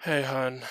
Hey, hun.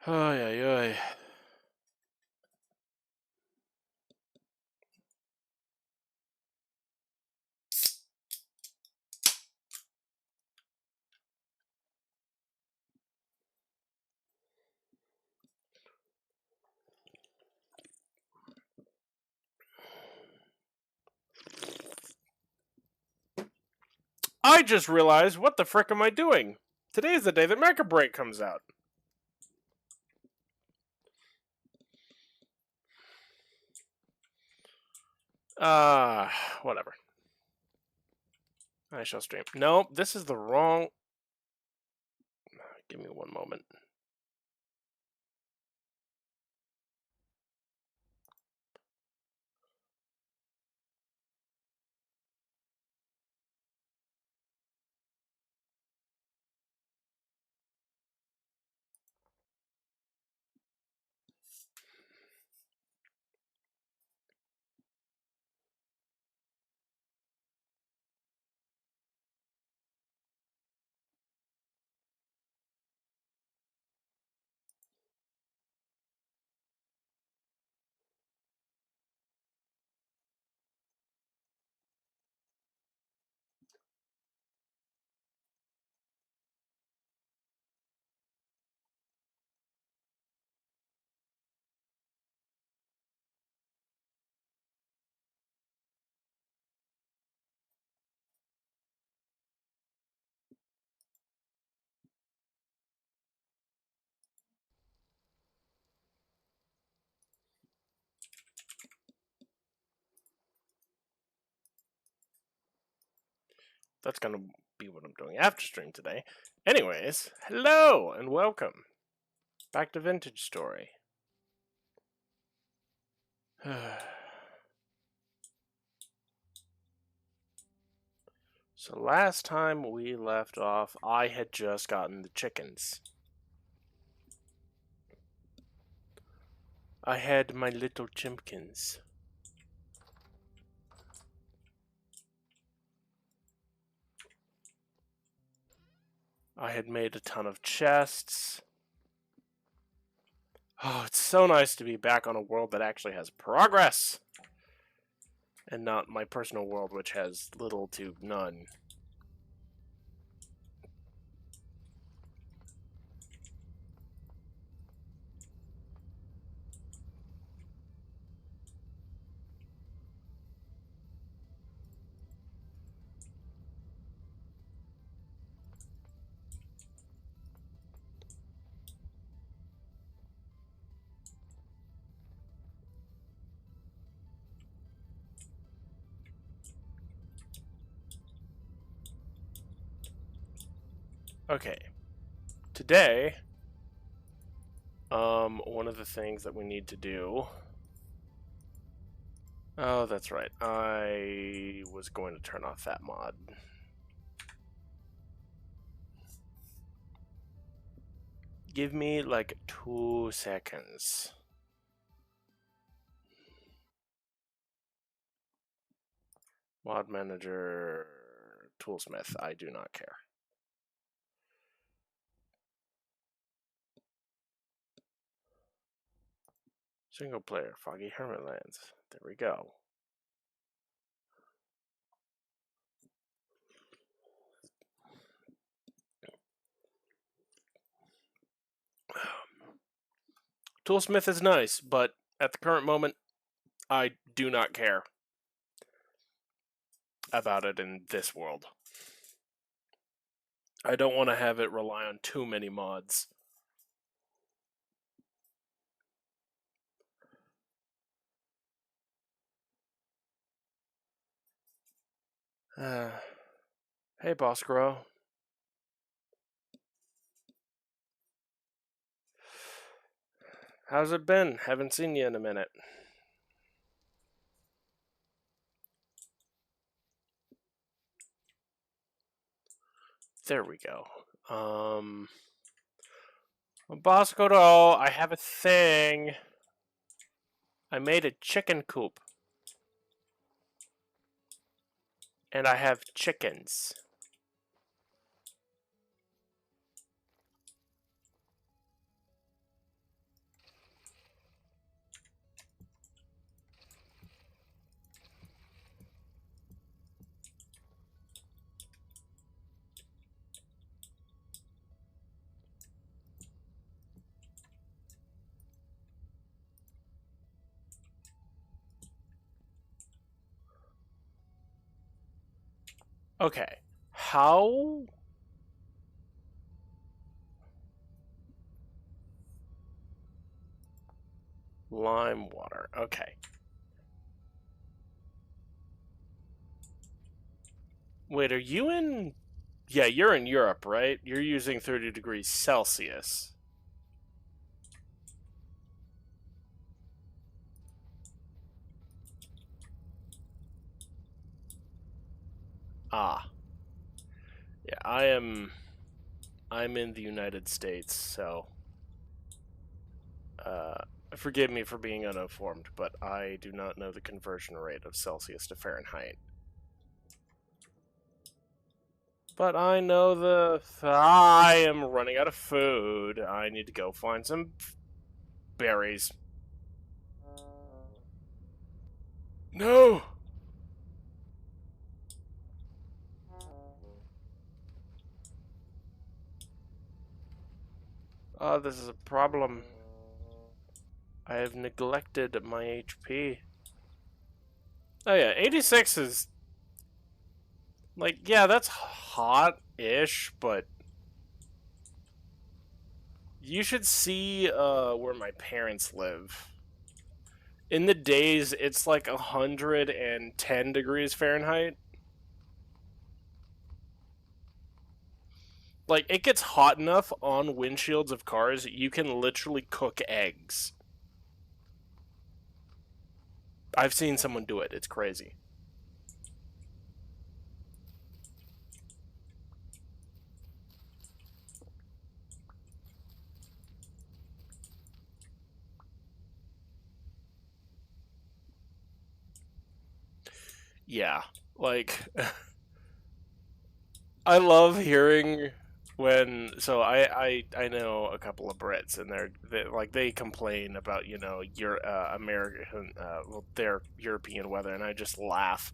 Ay, ay, ay. I just realized, what the frick am I doing? Today is the day that Mecha Break comes out. Whatever. I shall stream. Nope, this is the wrong... Give me one moment. That's gonna be what I'm doing after stream today. Anyways, hello and welcome back to Vintage Story. So last time we left off, I had just gotten the chickens. I had my little chimpkins. I had made a ton of chests. Oh, it's so nice to be back on a world that actually has progress. And not my personal world, which has little to none. Okay. Today, one of the things that we need to do... Oh, that's right. I was going to turn off that mod. Give me, like, 2 seconds. Mod manager... Toolsmith. I do not care. Single player. Foggy Hermitlands. There we go. Toolsmith is nice, but at the current moment, I do not care about it in this world. I don't want to have it rely on too many mods. Hey, Boss Grow. How's it been? Haven't seen you in a minute. There we go. Boss Grow, I have a thing. I made a chicken coop. And I have chickens. Okay. How? Lime water. Okay. Wait, are you in... Yeah, you're in Europe, right? You're using 30 degrees Celsius. Ah. Yeah, I'm in the United States, so... forgive me for being uninformed, but I do not know the conversion rate of Celsius to Fahrenheit. But I know I am running out of food. I need to go find some berries. No! Oh, this is a problem. I have neglected my HP. Oh yeah, 86 is... Like, yeah, that's hot-ish, but... You should see where my parents live. In the days, it's like 110 degrees Fahrenheit. Like, it gets hot enough on windshields of cars, you can literally cook eggs. I've seen someone do it. It's crazy. Yeah, like... I love hearing when I know a couple of Brits and they complain about your American their European weather, and I just laugh.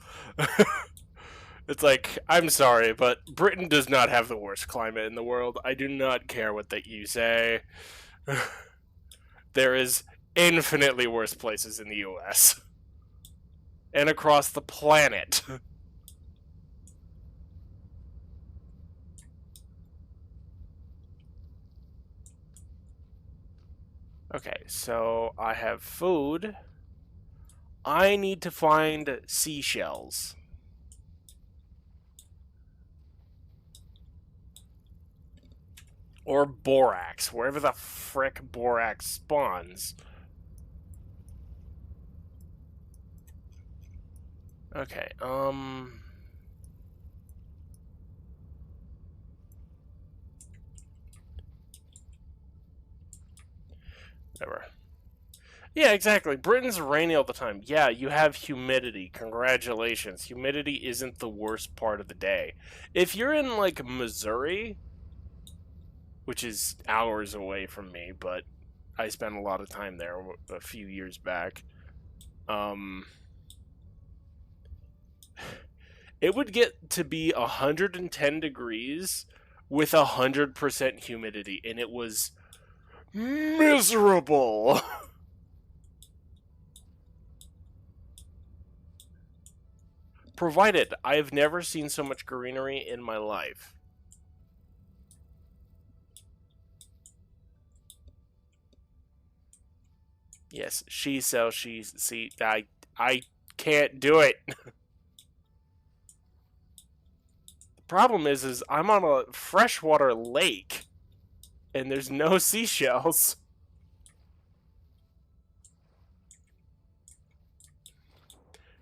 It's like, I'm sorry, but Britain does not have the worst climate in the world. I do not care what that you say. There is infinitely worse places in the US and across the planet. Okay, so I have food. I need to find seashells. Or borax, wherever the frick borax spawns. Okay, whatever. Yeah, exactly. Britain's rainy all the time. Yeah, you have humidity. Congratulations. Humidity isn't the worst part of the day. If you're in, like, Missouri, which is hours away from me, but I spent a lot of time there a few years back, it would get to be 110 degrees with 100% humidity, and it was miserable. Provided, I have never seen so much greenery in my life. Yes, she sells. See. I can't do it. The problem is I'm on a freshwater lake, and there's no seashells.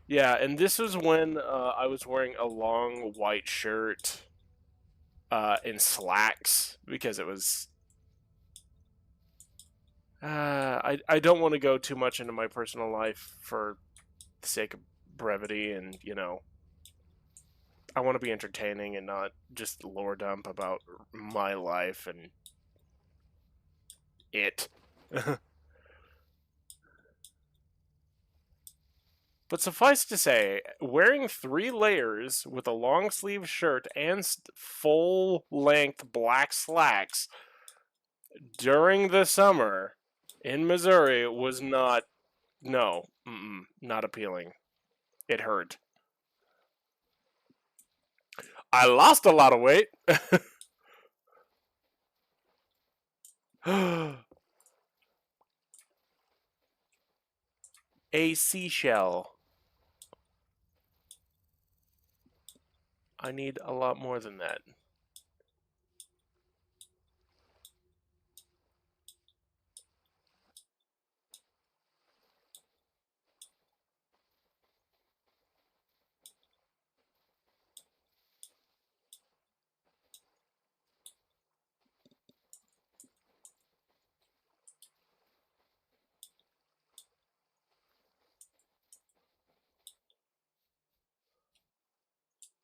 Yeah, and this was when I was wearing a long white shirt and slacks because it was. I don't want to go too much into my personal life for the sake of brevity, and I want to be entertaining and not just lore dump about my life and it. But suffice to say, wearing 3 layers with a long sleeve shirt and full length black slacks during the summer in Missouri was not, no, not appealing. It hurt. I lost a lot of weight. A seashell. I need a lot more than that.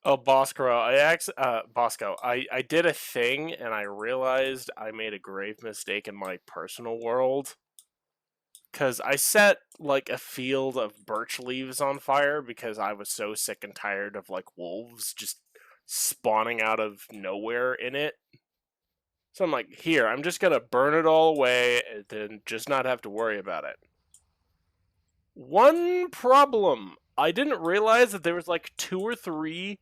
Oh, Bosco, Bosco, I did a thing and I realized I made a grave mistake in my personal world. Because I set, like, a field of birch leaves on fire because I was so sick and tired of, like, wolves just spawning out of nowhere in it. So I'm like, here, I'm just gonna burn it all away and then just not have to worry about it. One problem, I didn't realize that there was, like, 2 or 3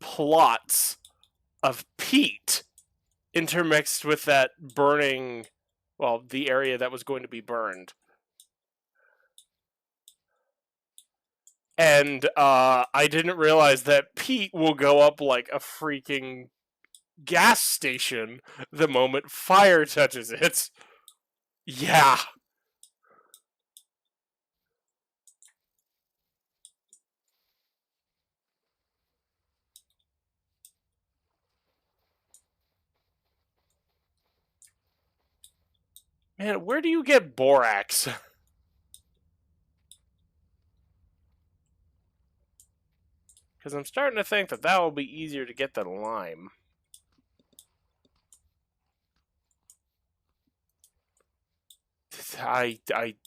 plots of peat intermixed with that burning, well, the area that was going to be burned. And I didn't realize that peat will go up like a freaking gas station the moment fire touches it. Yeah. Man, where do you get borax? Because I'm starting to think that that will be easier to get than lime.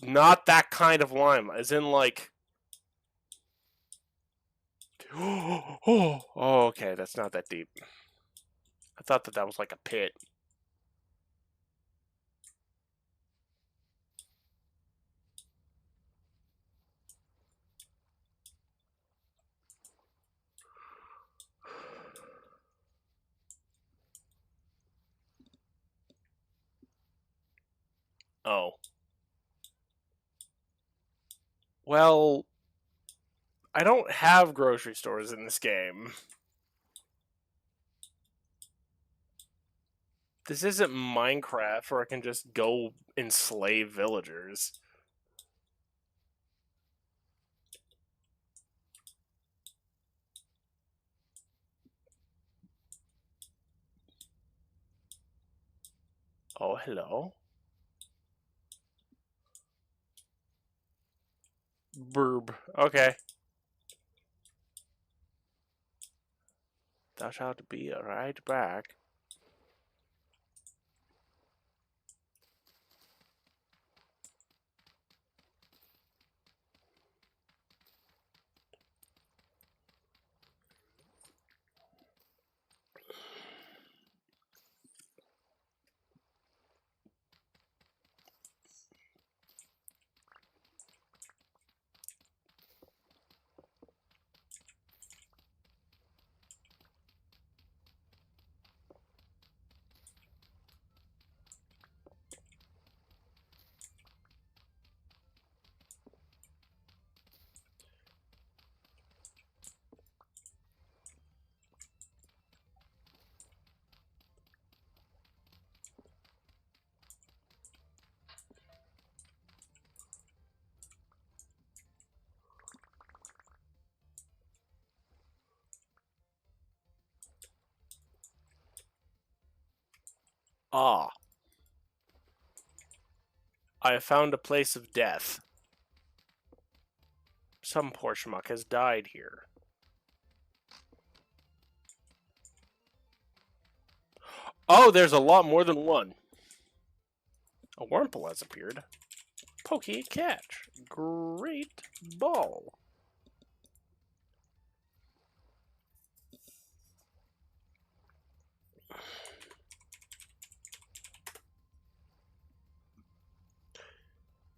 Not that kind of lime, as in like. Oh, okay, that's not that deep. I thought that was like a pit. Oh. Well, I don't have grocery stores in this game. This isn't Minecraft where I can just go enslave villagers. Oh, hello. Burb. Okay. Thou shalt be right back. Ah, I have found a place of death. Some poor schmuck has died here. Oh, there's a lot more than one. A Wurmple has appeared. Pokey catch. Great ball.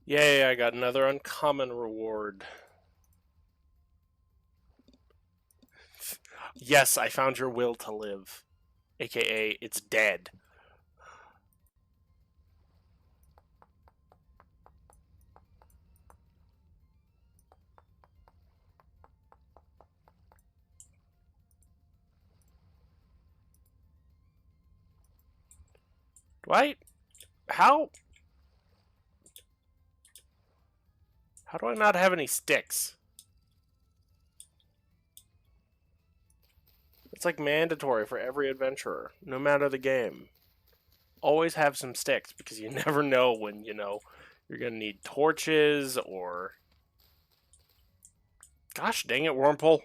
Yay, I got another uncommon reward. Yes, I found your will to live. AKA, it's dead. Right? How? How do I not have any sticks? It's like mandatory for every adventurer, no matter the game. Always have some sticks because you never know when, you're gonna need torches or. Gosh dang it, Wurmple.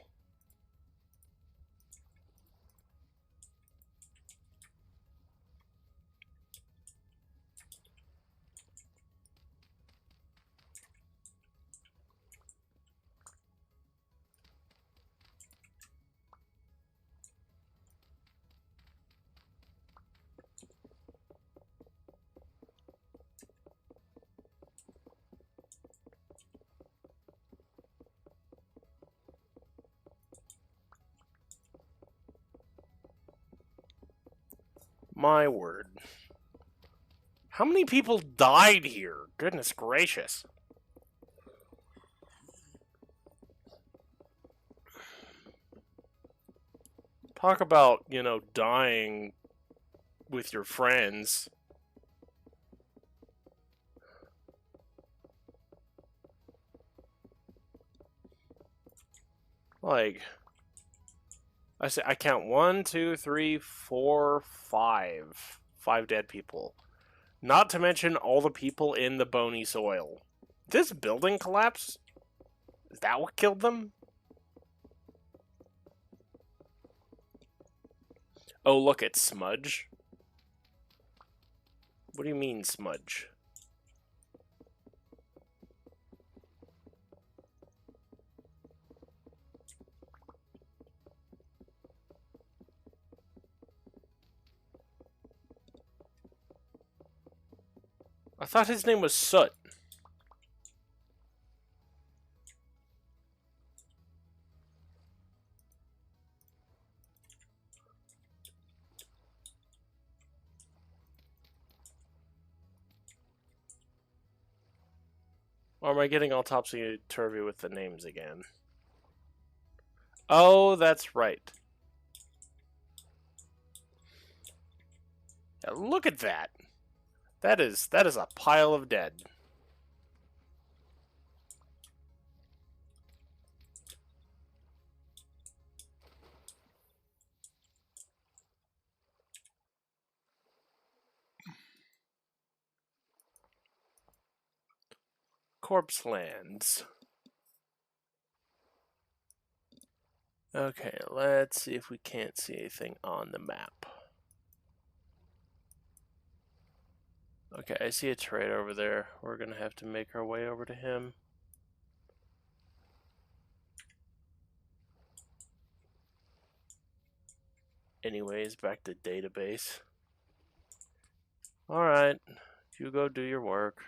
My word. How many people died here? Goodness gracious. Talk about, dying with your friends. Like, I count 1, 2, 3, 4, 5. 5 dead people. Not to mention all the people in the bony soil. This building collapse? Is that what killed them? Oh, look, it's Smudge. What do you mean, Smudge? I thought his name was Soot. Or am I getting all topsy-turvy with the names again? Oh, that's right. Yeah, look at that. That is a pile of dead. Corpse lands. Okay, let's see if we can't see anything on the map. Okay, I see a trade over there. We're gonna have to make our way over to him. Anyways, back to database. Alright, you go do your work.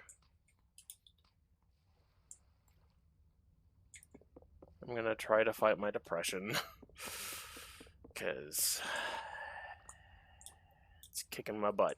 I'm gonna try to fight my depression. Because it's kicking my butt.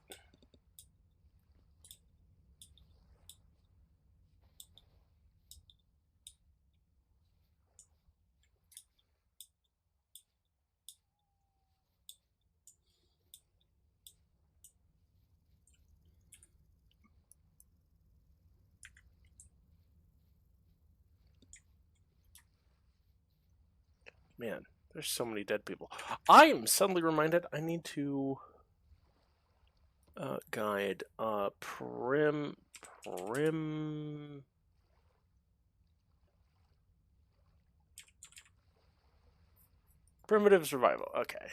Man, there's so many dead people. I am suddenly reminded I need to Guide. Prim. Primitive survival. Okay.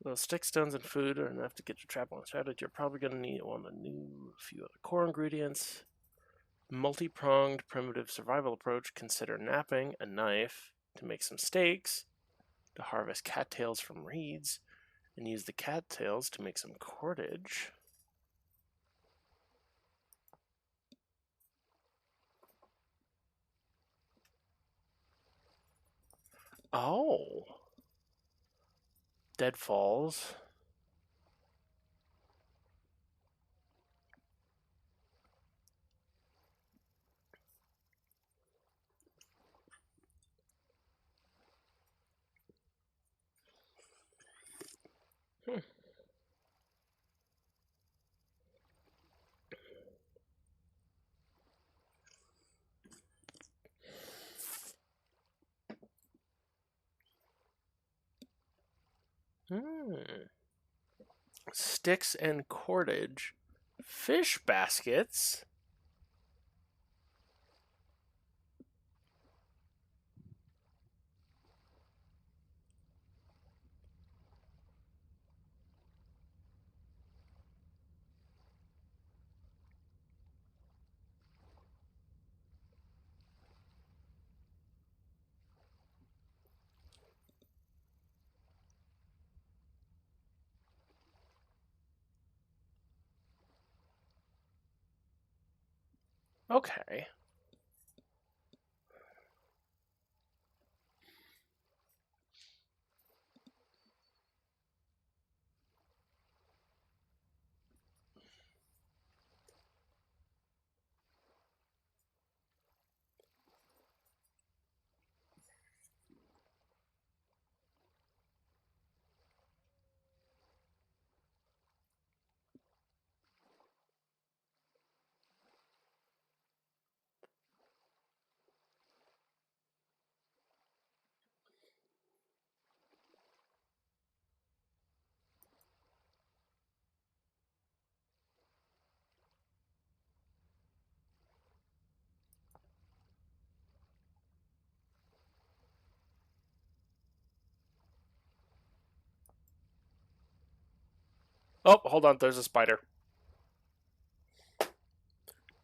Well, sticks, stones, and food are enough to get your trap on started. You're probably going to need a few other core ingredients. Multi-pronged primitive survival approach. Consider napping, a knife to make some steaks, to harvest cattails from reeds, and use the cattails to make some cordage. Oh. Deadfalls. Hmm. Sticks and cordage. Fish baskets. Okay. Oh, hold on. There's a spider.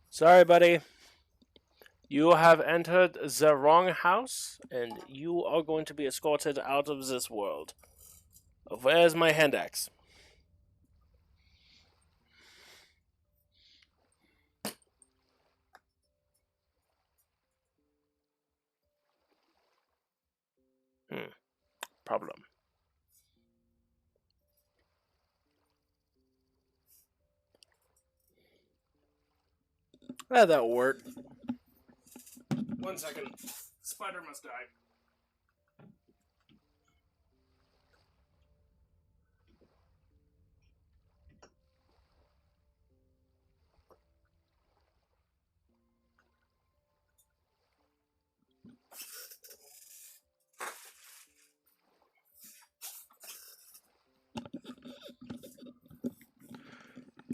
Sorry, buddy. You have entered the wrong house, and you are going to be escorted out of this world. Where's my hand axe? Problem. That'll work. 1 second. Spider must die.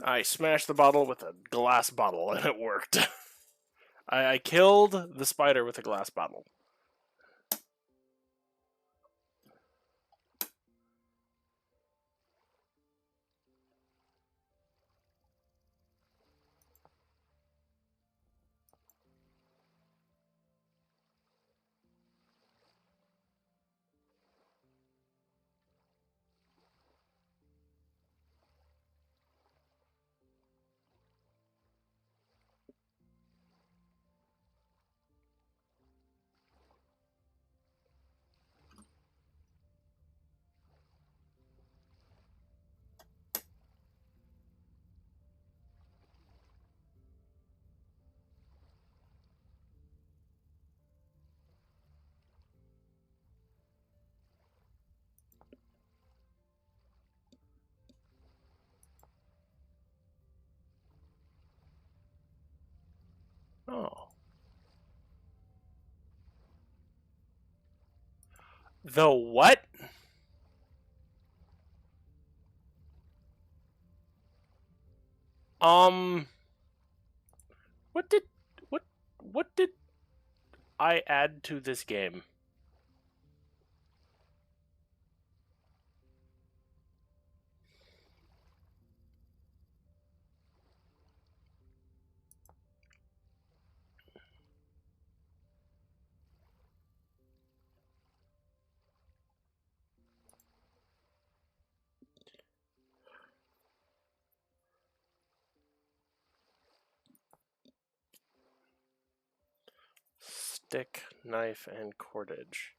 I smashed the bottle with a glass bottle, and it worked. I killed the spider with a glass bottle. The what? Um, what did what what did I add to this game? Stick, knife, and cordage.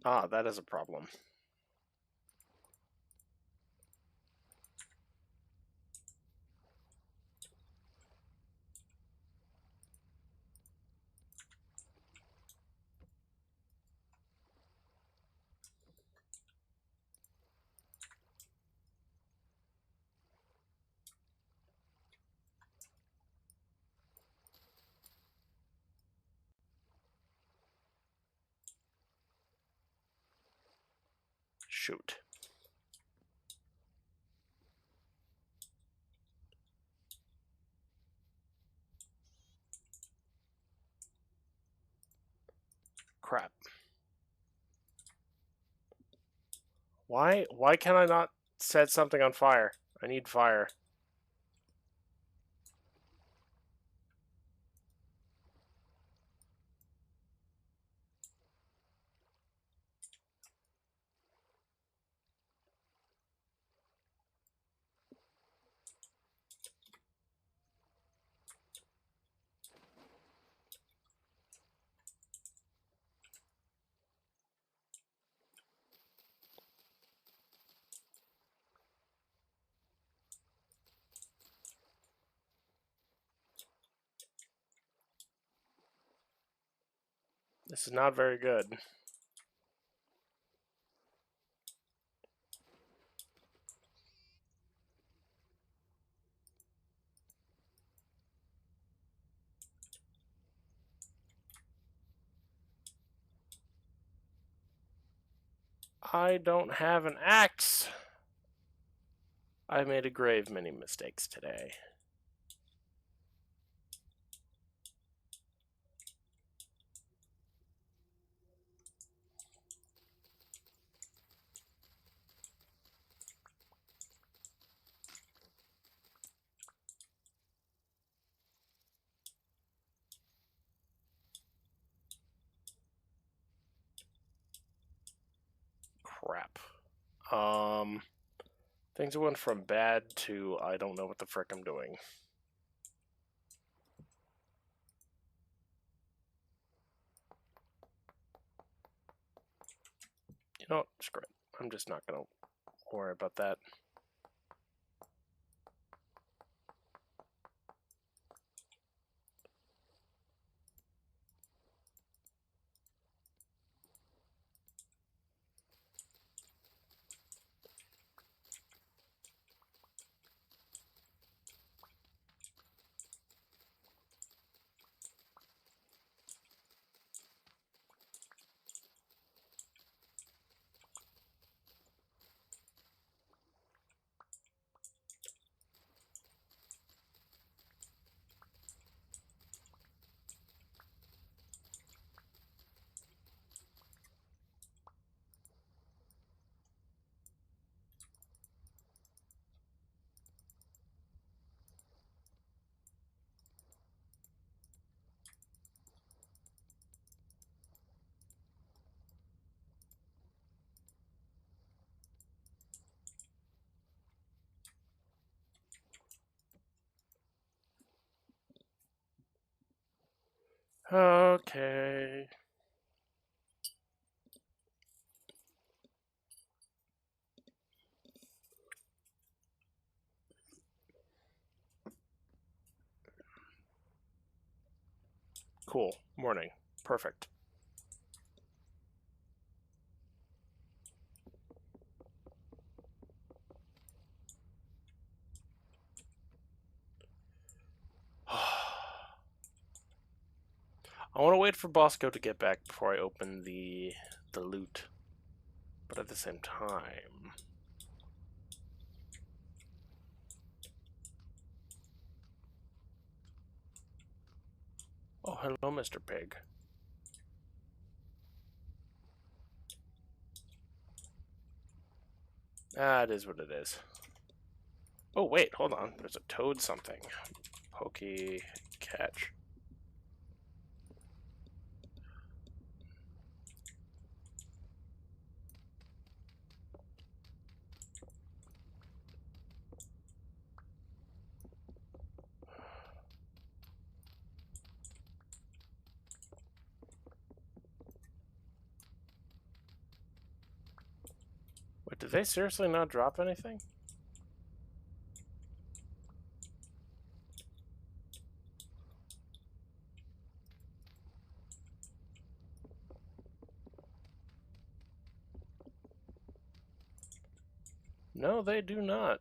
Ah, that is a problem. Shoot. Crap. Why can I not set something on fire? I need fire. This is not very good. I don't have an axe. I made a grave many mistakes today. Crap. Things went from bad to I don't know what the frick I'm doing. You know what? Screw it. I'm just not gonna worry about that. Okay. Cool. Morning. Perfect. I want to wait for Bosco to get back before I open the loot. But at the same time... Oh, hello, Mr. Pig. Ah, it is what it is. Oh, wait, hold on. There's a toad something. Pokey catch. Wait, did they seriously not drop anything? No, they do not.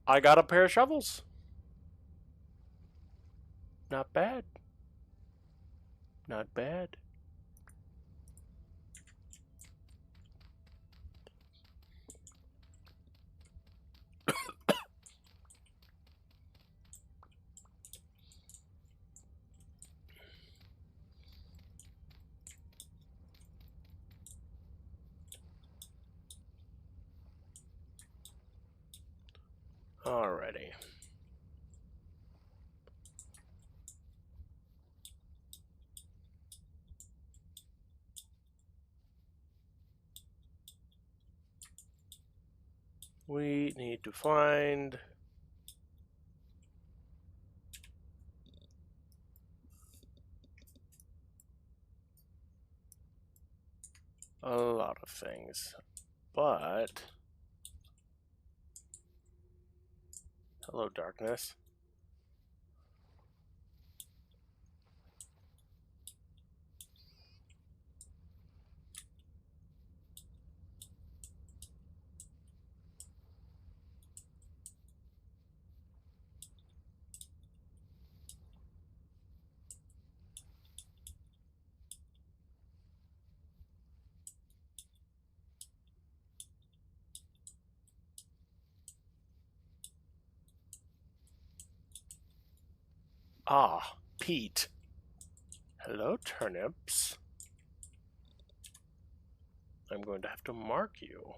I got a pair of shovels. Not bad. Not bad. Alrighty. We need to find... a lot of things. But... Hello, darkness. Ah, Pete. Hello, turnips. I'm going to have to mark you.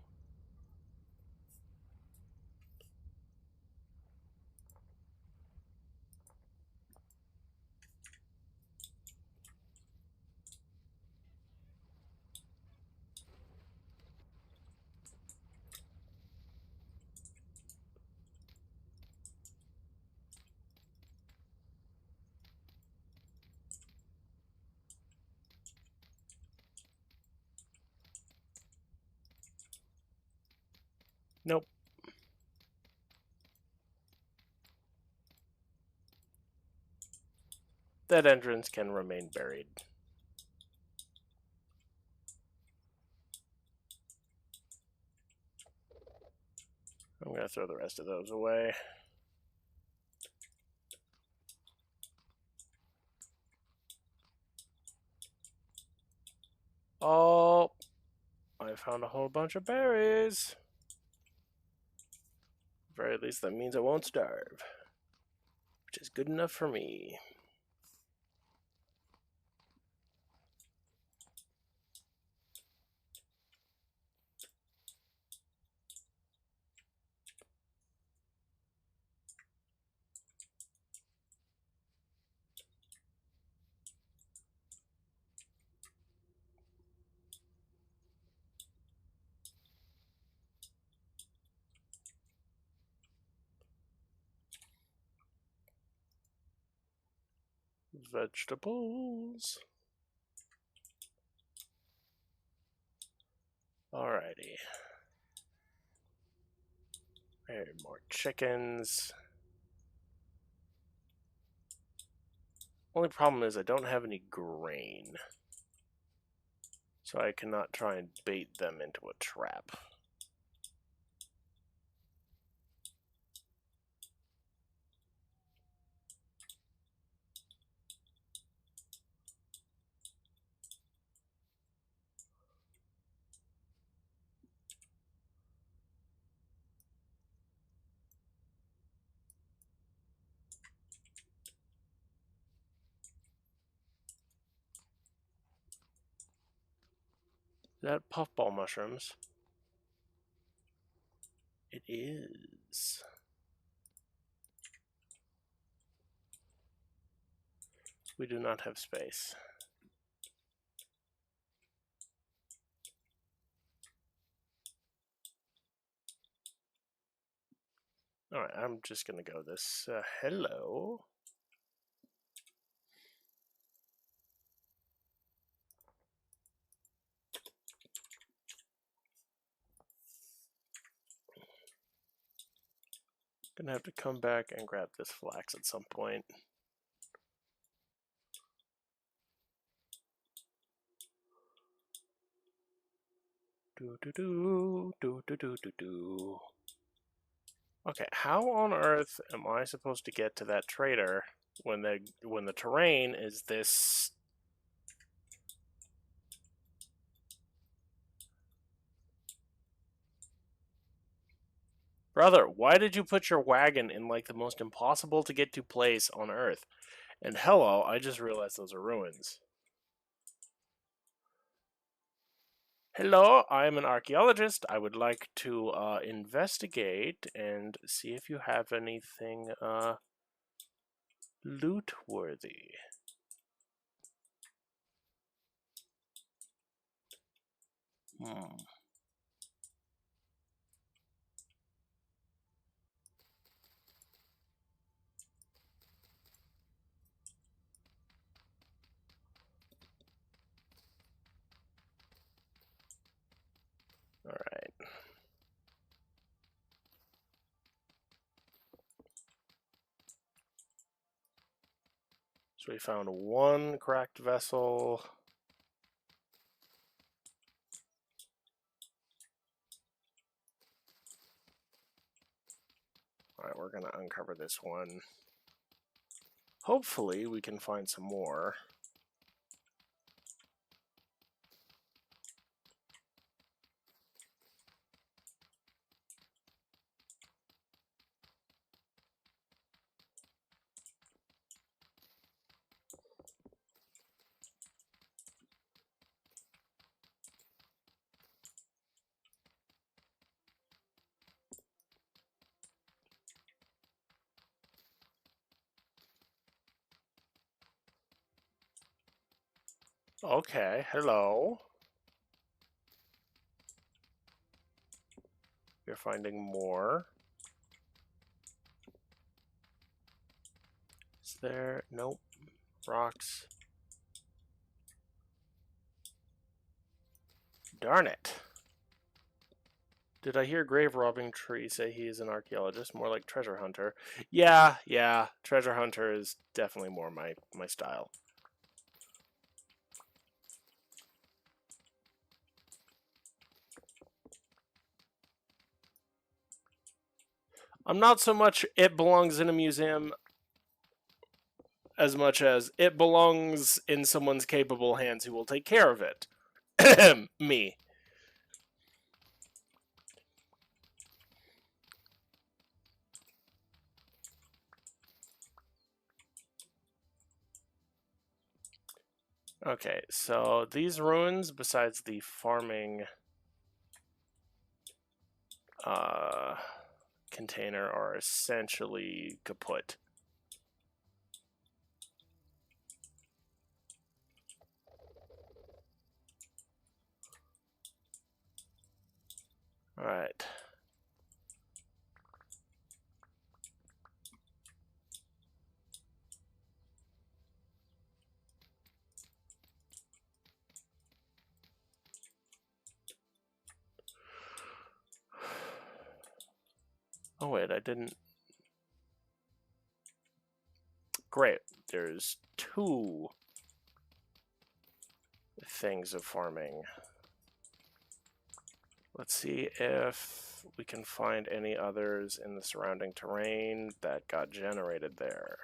Nope. That entrance can remain buried. I'm going to throw the rest of those away. Oh, I found a whole bunch of berries. At the very least, that means I won't starve, which is good enough for me. Vegetables. Alrighty. More chickens. Only problem is I don't have any grain. So I cannot try and bait them into a trap. Is that puffball mushrooms? It is. We do not have space. Alright, I'm just gonna go this. Hello. Gonna have to come back and grab this flax at some point. Do. Okay, how on earth am I supposed to get to that trader when the terrain is this? Brother, why did you put your wagon in like the most impossible to get to place on Earth? And hello, I just realized those are ruins. Hello, I'm an archaeologist. I would like to investigate and see if you have anything loot worthy. Alright. So we found one cracked vessel. Alright, we're gonna uncover this one. Hopefully we can find some more. Okay, hello. We're finding more. Is there? Nope. Rocks. Darn it. Did I hear Grave Robbing Tree say he is an archaeologist? More like treasure hunter. Yeah. Treasure hunter is definitely more my style. I'm not so much it belongs in a museum as much as it belongs in someone's capable hands who will take care of it. Me. Okay, so these ruins, besides the farming container, are essentially kaput. Alright. Oh wait, I didn't... Great, there's 2 things of farming. Let's see if we can find any others in the surrounding terrain that got generated there.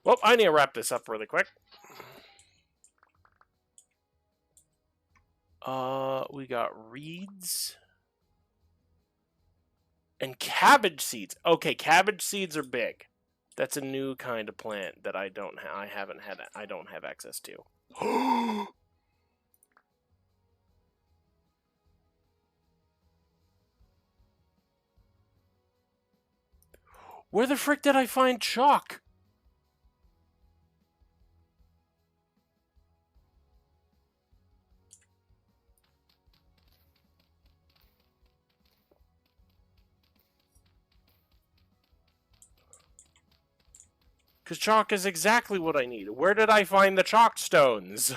Well, I need to wrap this up really quick. We got reeds and cabbage seeds. Okay, cabbage seeds are big. That's a new kind of plant that I don't have access to. Where the frick did I find chalk? Because chalk is exactly what I need. Where did I find the chalk stones?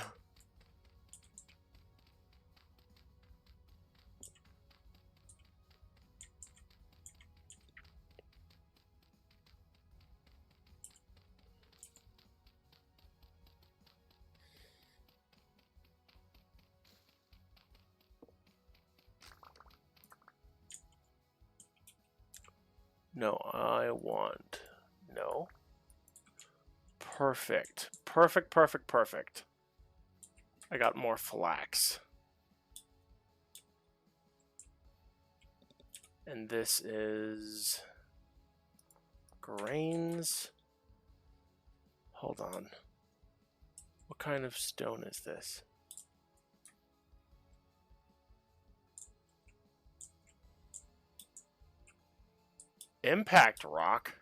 No, I want... No. Perfect. Perfect, perfect, perfect. I got more flax. And this is... grains. Hold on. What kind of stone is this? Impact rock?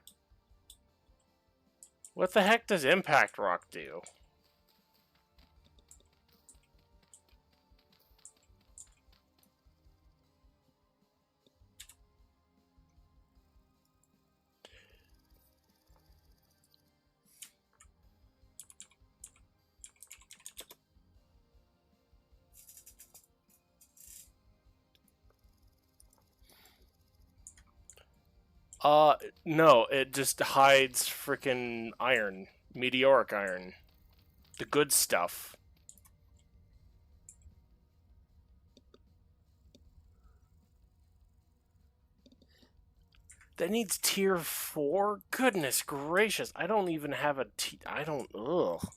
What the heck does impact rock do? No, it just hides freaking iron. Meteoric iron. The good stuff. That needs tier 4? Goodness gracious, I don't even have a ugh.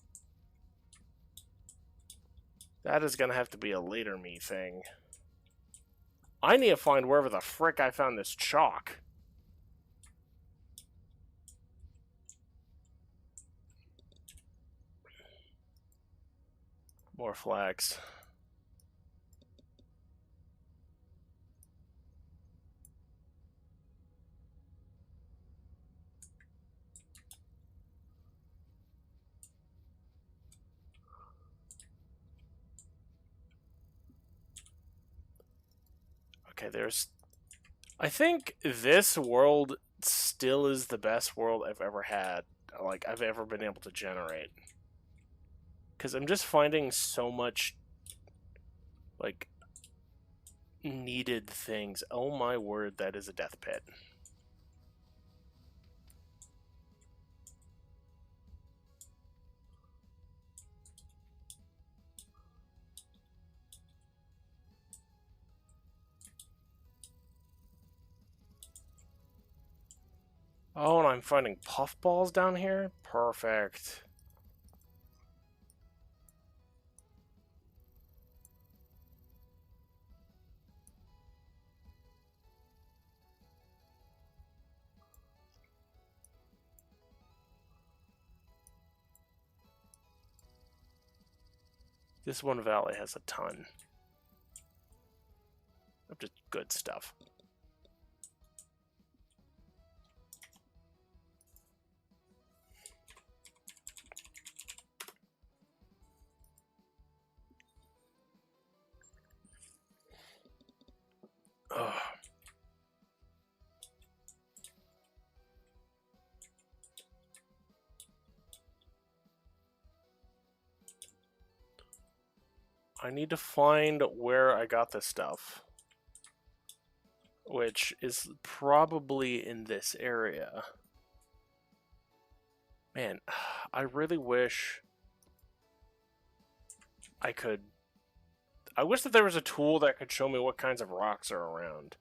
That is gonna have to be a later me thing. I need to find wherever the frick I found this chalk. More flags. Okay, there's... I think this world still is the best world I've ever had. Like, I've ever been able to generate. Because I'm just finding so much, like, needed things. Oh my word, that is a death pit. Oh, and I'm finding puffballs down here? Perfect. This one valley has a ton of just good stuff. Ugh. I need to find where I got this stuff. Which is probably in this area. Man, I really wish I could... I wish that there was a tool that could show me what kinds of rocks are around.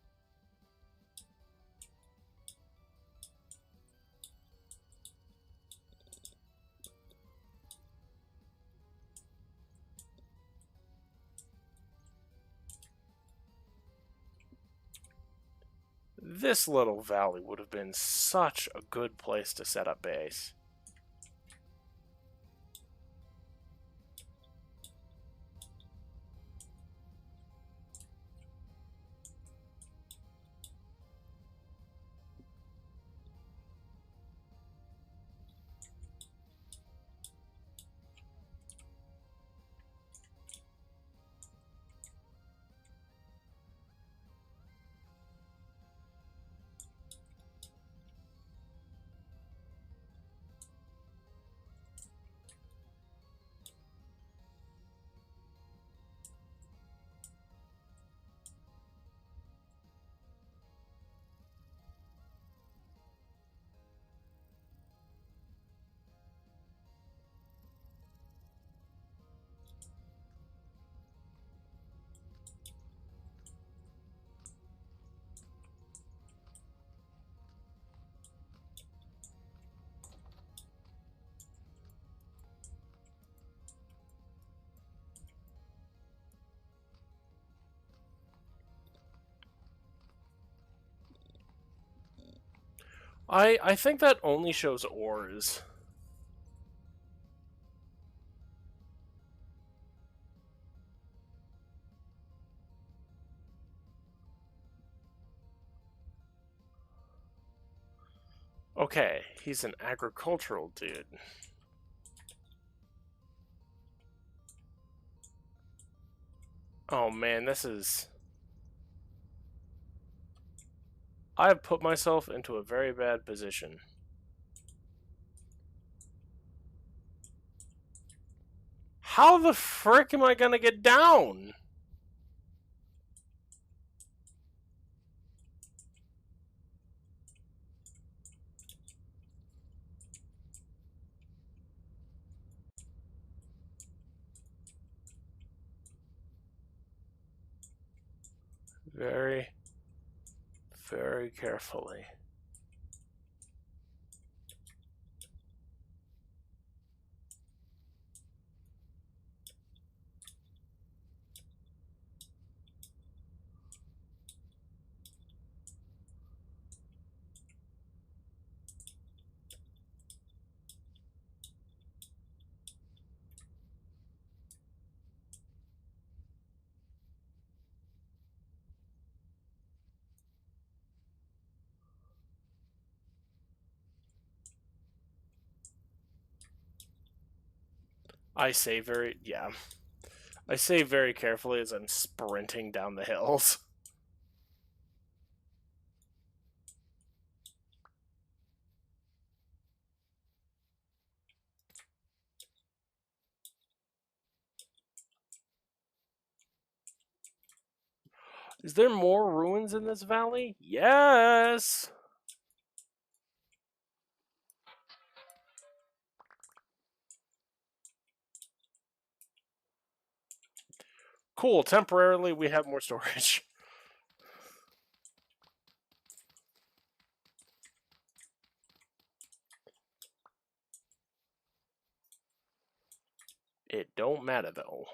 This little valley would have been such a good place to set up base. I think that only shows ores. Okay, he's an agricultural dude. Oh man, this is... I've put myself into a very bad position. How the frick am I gonna get down? Very, very carefully. I say very... yeah. I say very carefully as I'm sprinting down the hills. Is there more ruins in this valley? Yes! Cool, temporarily we have more storage. It don't matter though.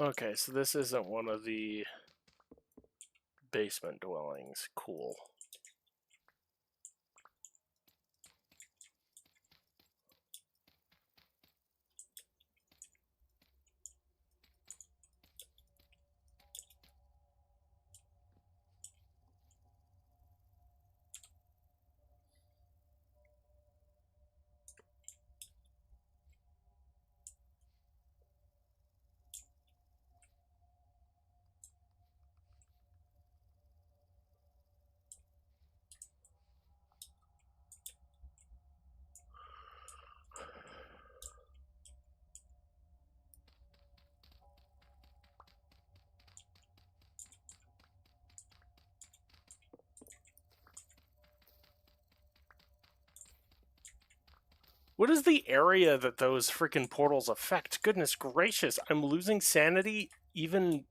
Okay, so this isn't one of the basement dwellings. Cool. What is the area that those freaking portals affect? Goodness gracious, I'm losing sanity even.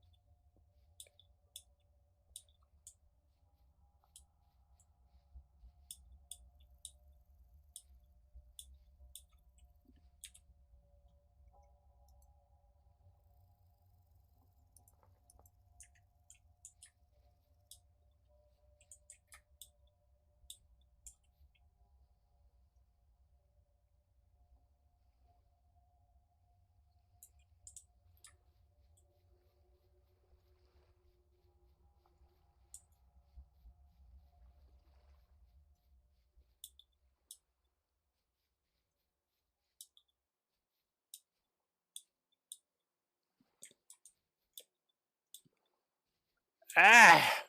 Ah!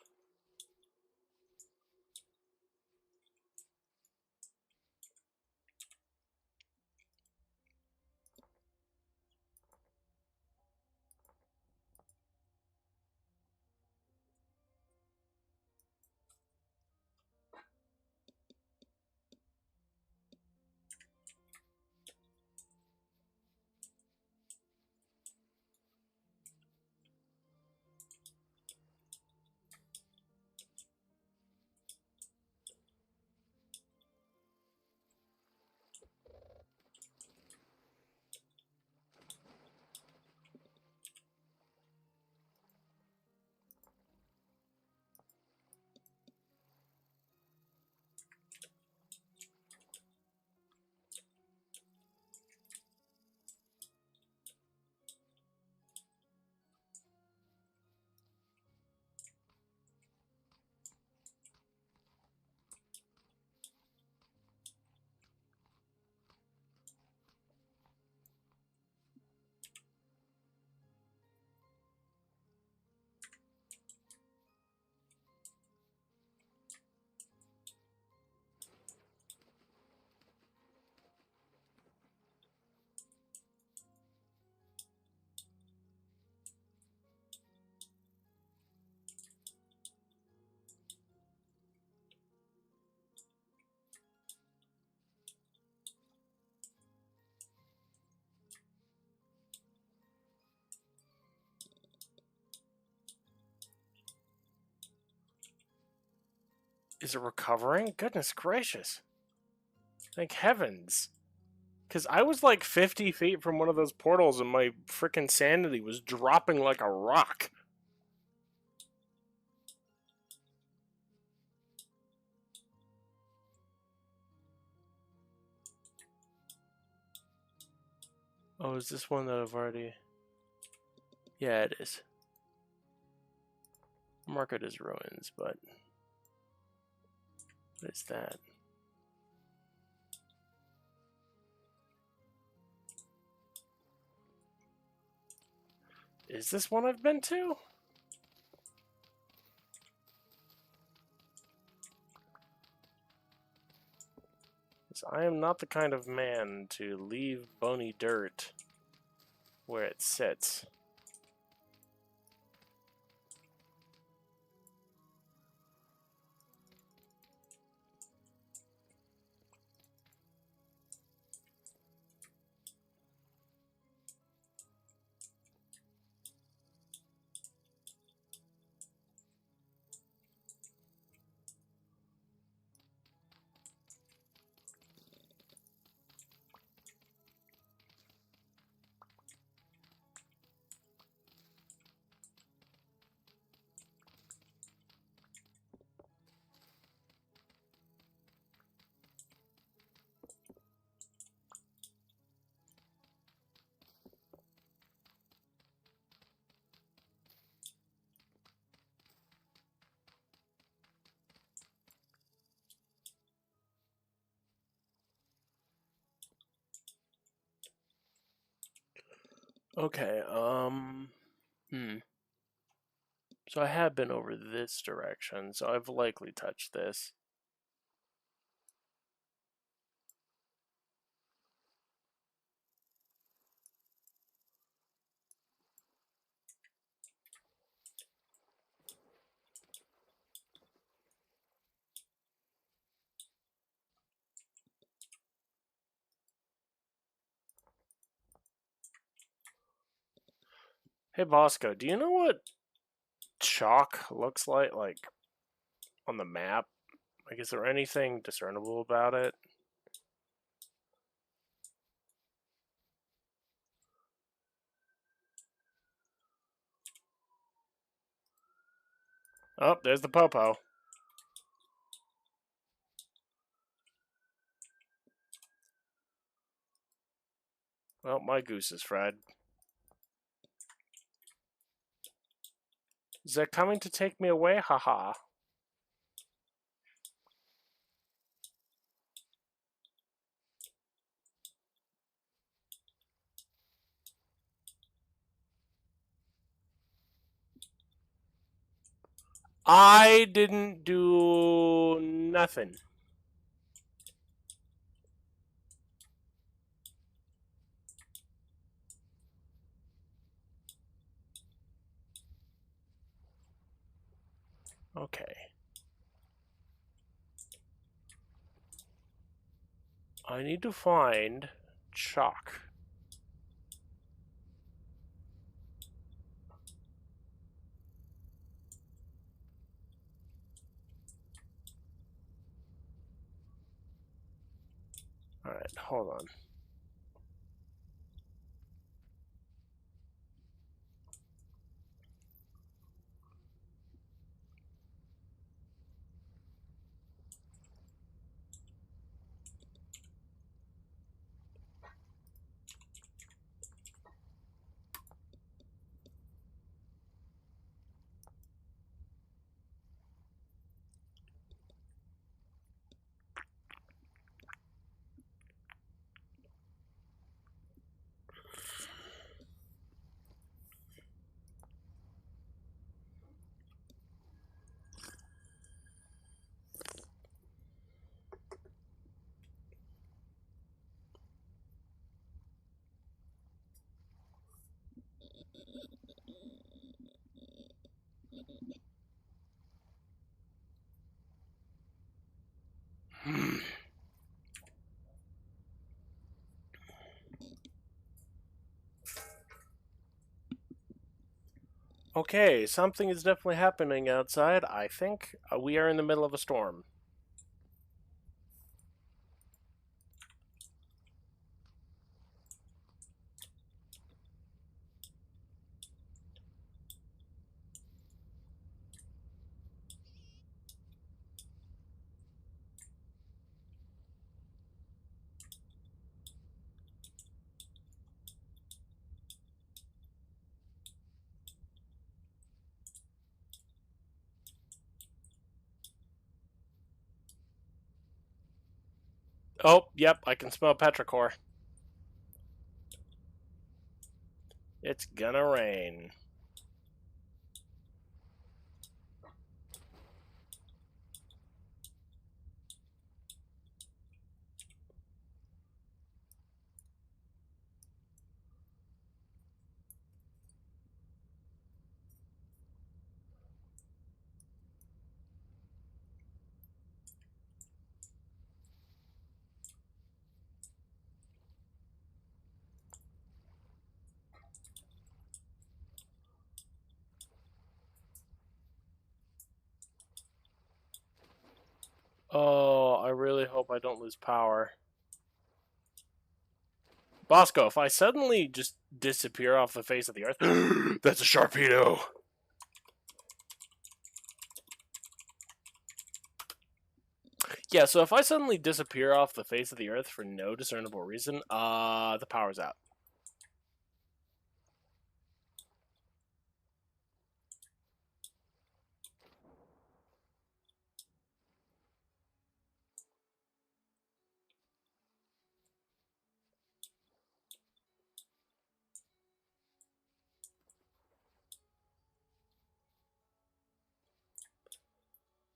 Is it recovering? Goodness gracious. Thank heavens. Because I was like 50 feet from one of those portals and my freaking sanity was dropping like a rock. Oh, is this one that I've already... Yeah, it is. Mark it as ruins, but... What is that? Is this one I've been to? Because I am not the kind of man to leave bony dirt where it sits. Okay, So I have been over this direction, so I've likely touched this. Hey Bosco, do you know what chalk looks like on the map? Like, is there anything discernible about it? Oh, there's the popo. Well, my goose is fried. Is that coming to take me away? Haha. I didn't do nothing. Okay. I need to find chalk. Alright, hold on. Okay, something is definitely happening outside. I think we are in the middle of a storm. Oh, yep, I can smell petrichor. It's gonna rain. Oh, I really hope I don't lose power. Bosco, if I suddenly just disappear off the face of the earth, that's a Sharpedo. Yeah, so if I suddenly disappear off the face of the earth for no discernible reason, the power's out.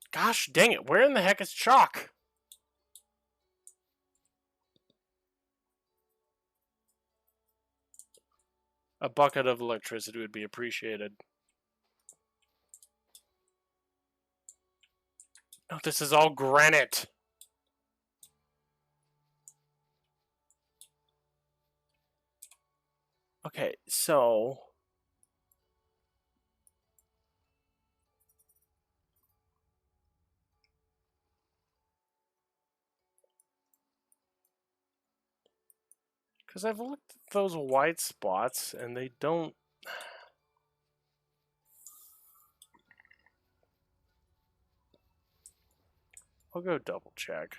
Gosh dang it, where in the heck is chalk? A bucket of electricity would be appreciated. Oh, this is all granite. Okay, so Because I've looked at those white spots and they don't. I'll go double check.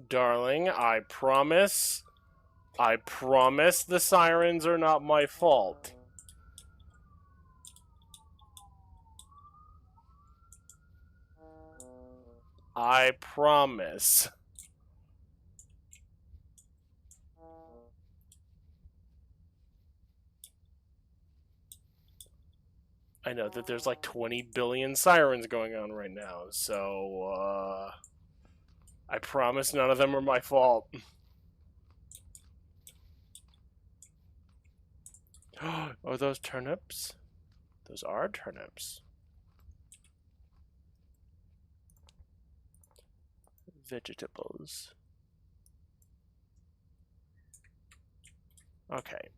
Darling, I promise the sirens are not my fault. I promise. I know that there's like 20 billion sirens going on right now, so, I promise none of them are my fault. Are those turnips? Those are turnips. Vegetables. Okay.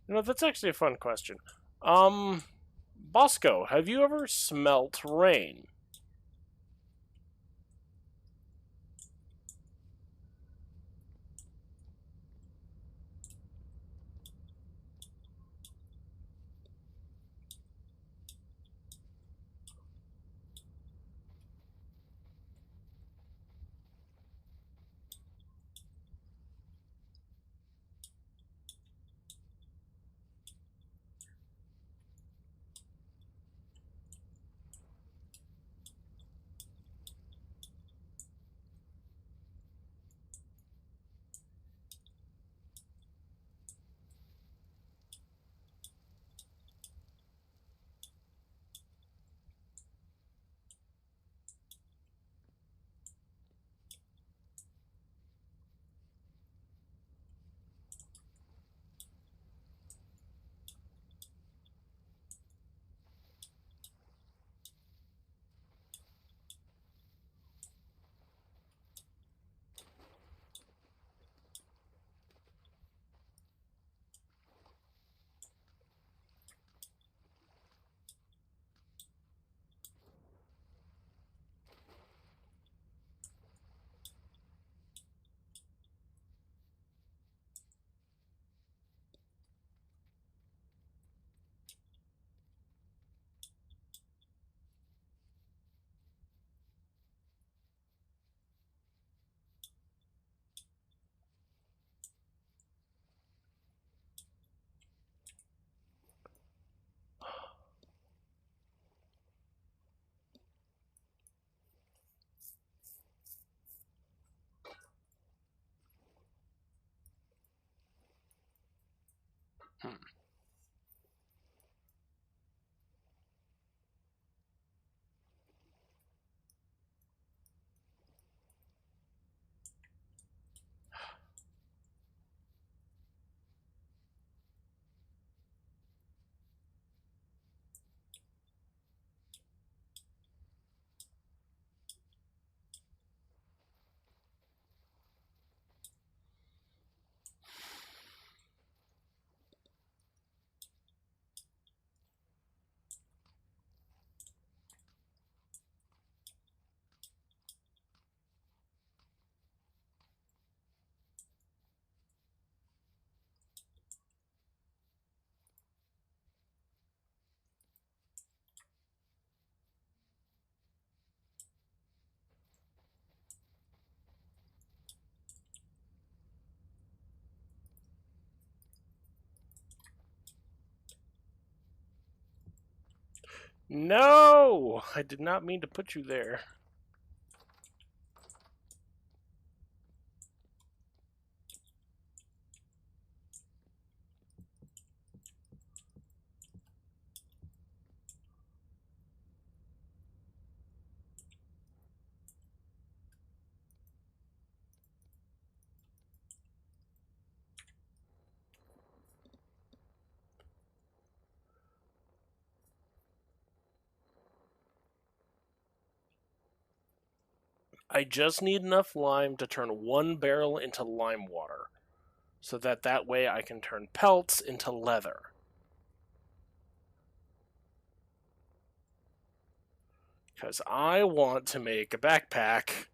You know, that's actually a fun question. Bosco, have you ever smelt rain? Hmm. No! I did not mean to put you there. I just need enough lime to turn 1 barrel into lime water, so that way I can turn pelts into leather. Because I want to make a backpack.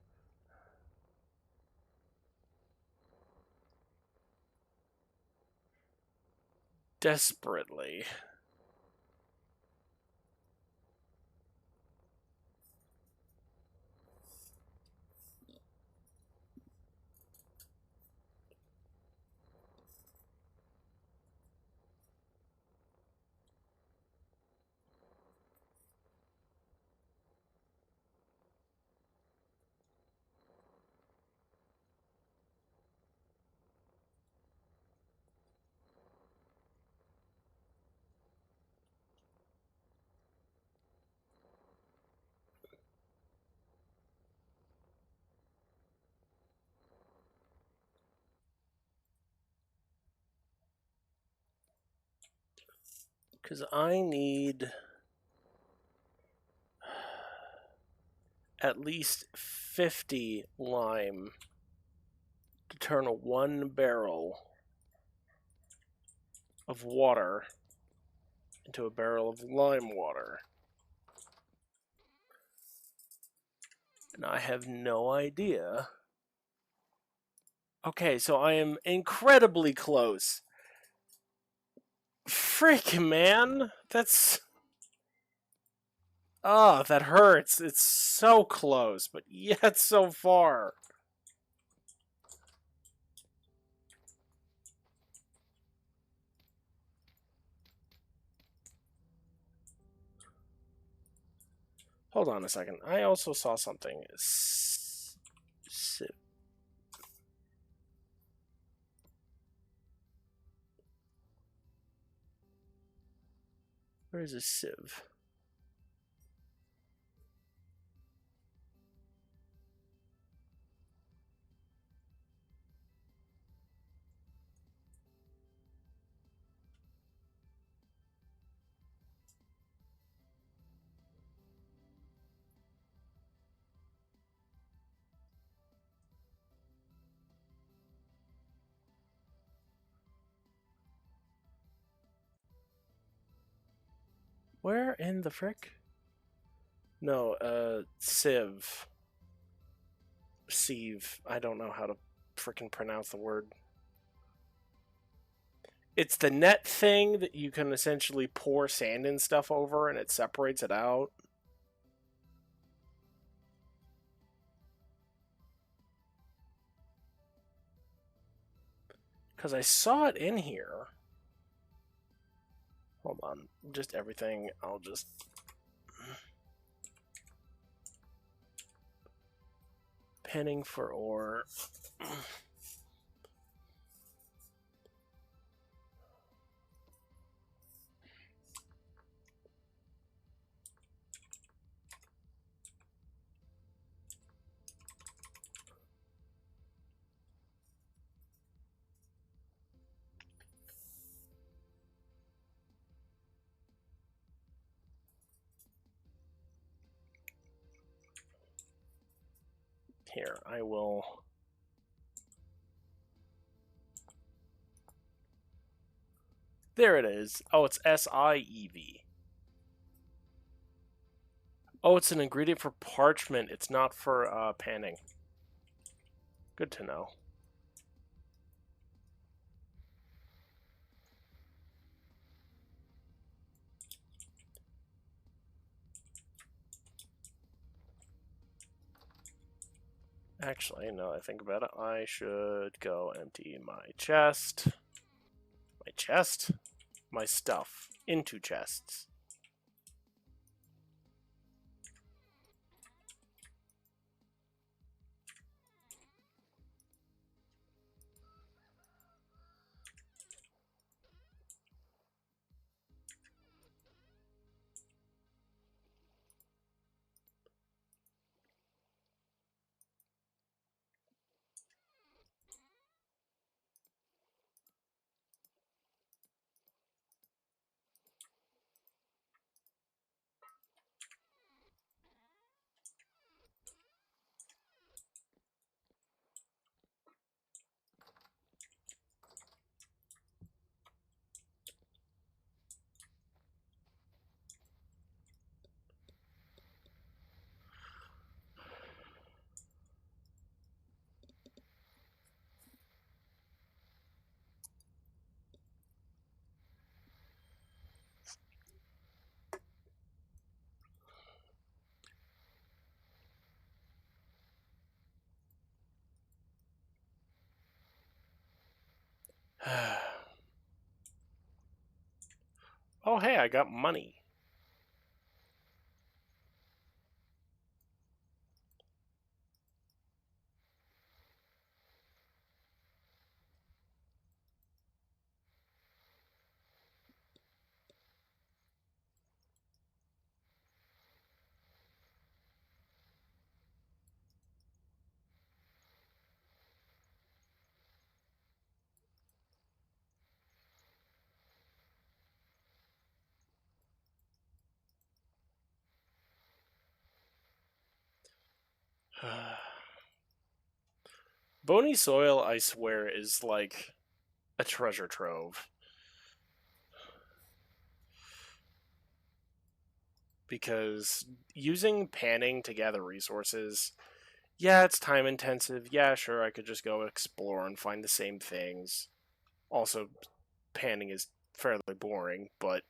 Desperately. Because I need at least 50 lime to turn 1 barrel of water into a barrel of lime water. And I have no idea. Okay, so I am incredibly close. Frick, man! That's... Oh, that hurts. It's so close, but yet so far. Hold on a second. I also saw something. Where is a sieve? Where in the frick? No, sieve. Sieve. I don't know how to frickin' pronounce the word. It's the net thing that you can essentially pour sand and stuff over and it separates it out. Because I saw it in here. Hold on. Just everything. I'll just... Penning for ore. Here, I will... There it is. Oh, it's SIEV. Oh, it's an ingredient for parchment. It's not for panning. Good to know. Actually, now that I think about it, I should go empty my chest. My chest? My stuff. Into chests. Oh, hey, I got money. Bony soil, I swear, is like a treasure trove. Because using panning to gather resources, yeah, it's time intensive. Yeah, sure, I could just go explore and find the same things. Also, panning is fairly boring, but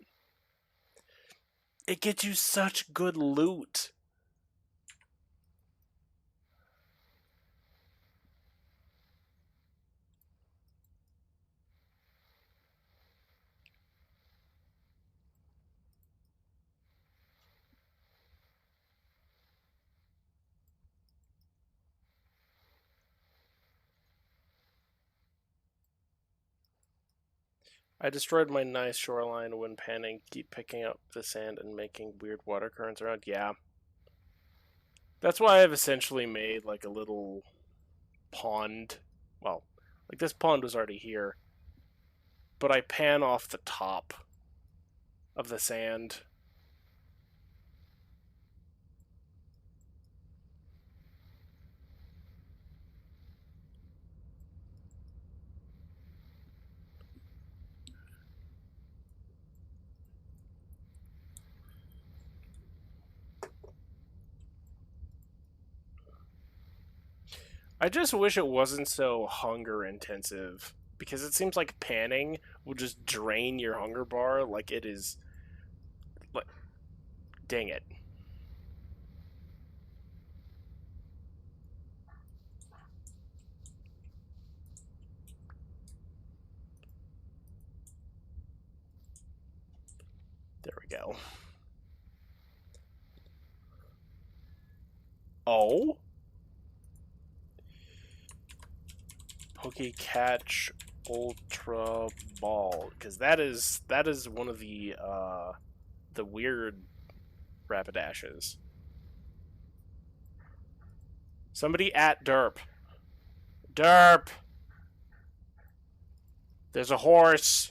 it gets you such good loot. I destroyed my nice shoreline when panning. Keep picking up the sand and making weird water currents around. Yeah. That's why I've essentially made like a little pond. Well, like this pond was already here, but I pan off the top of the sand. I just wish it wasn't so hunger intensive because it seems like panning will just drain your hunger bar like it is. Like, dang it. There we go. Oh? Pokecatch Ultra Ball. Because that is one of the weird Rapidashes. Somebody at Derp. Derp! There's a horse.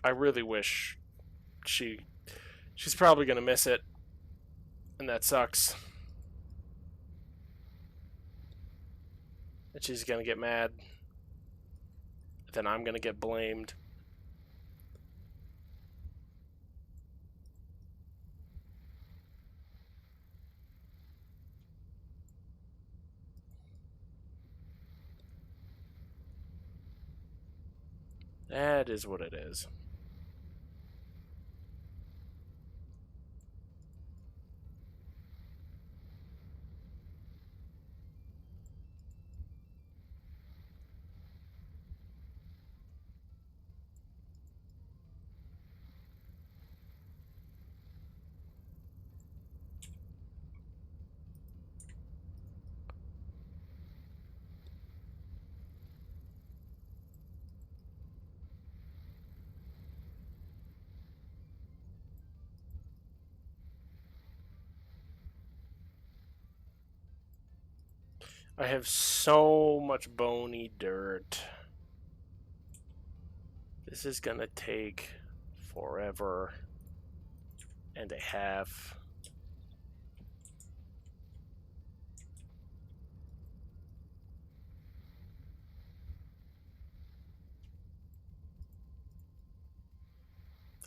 I really wish she she's probably gonna miss it, and that sucks. And she's gonna get mad. Then I'm gonna get blamed. That is what it is. I have so much bony dirt. This is gonna take forever and a half.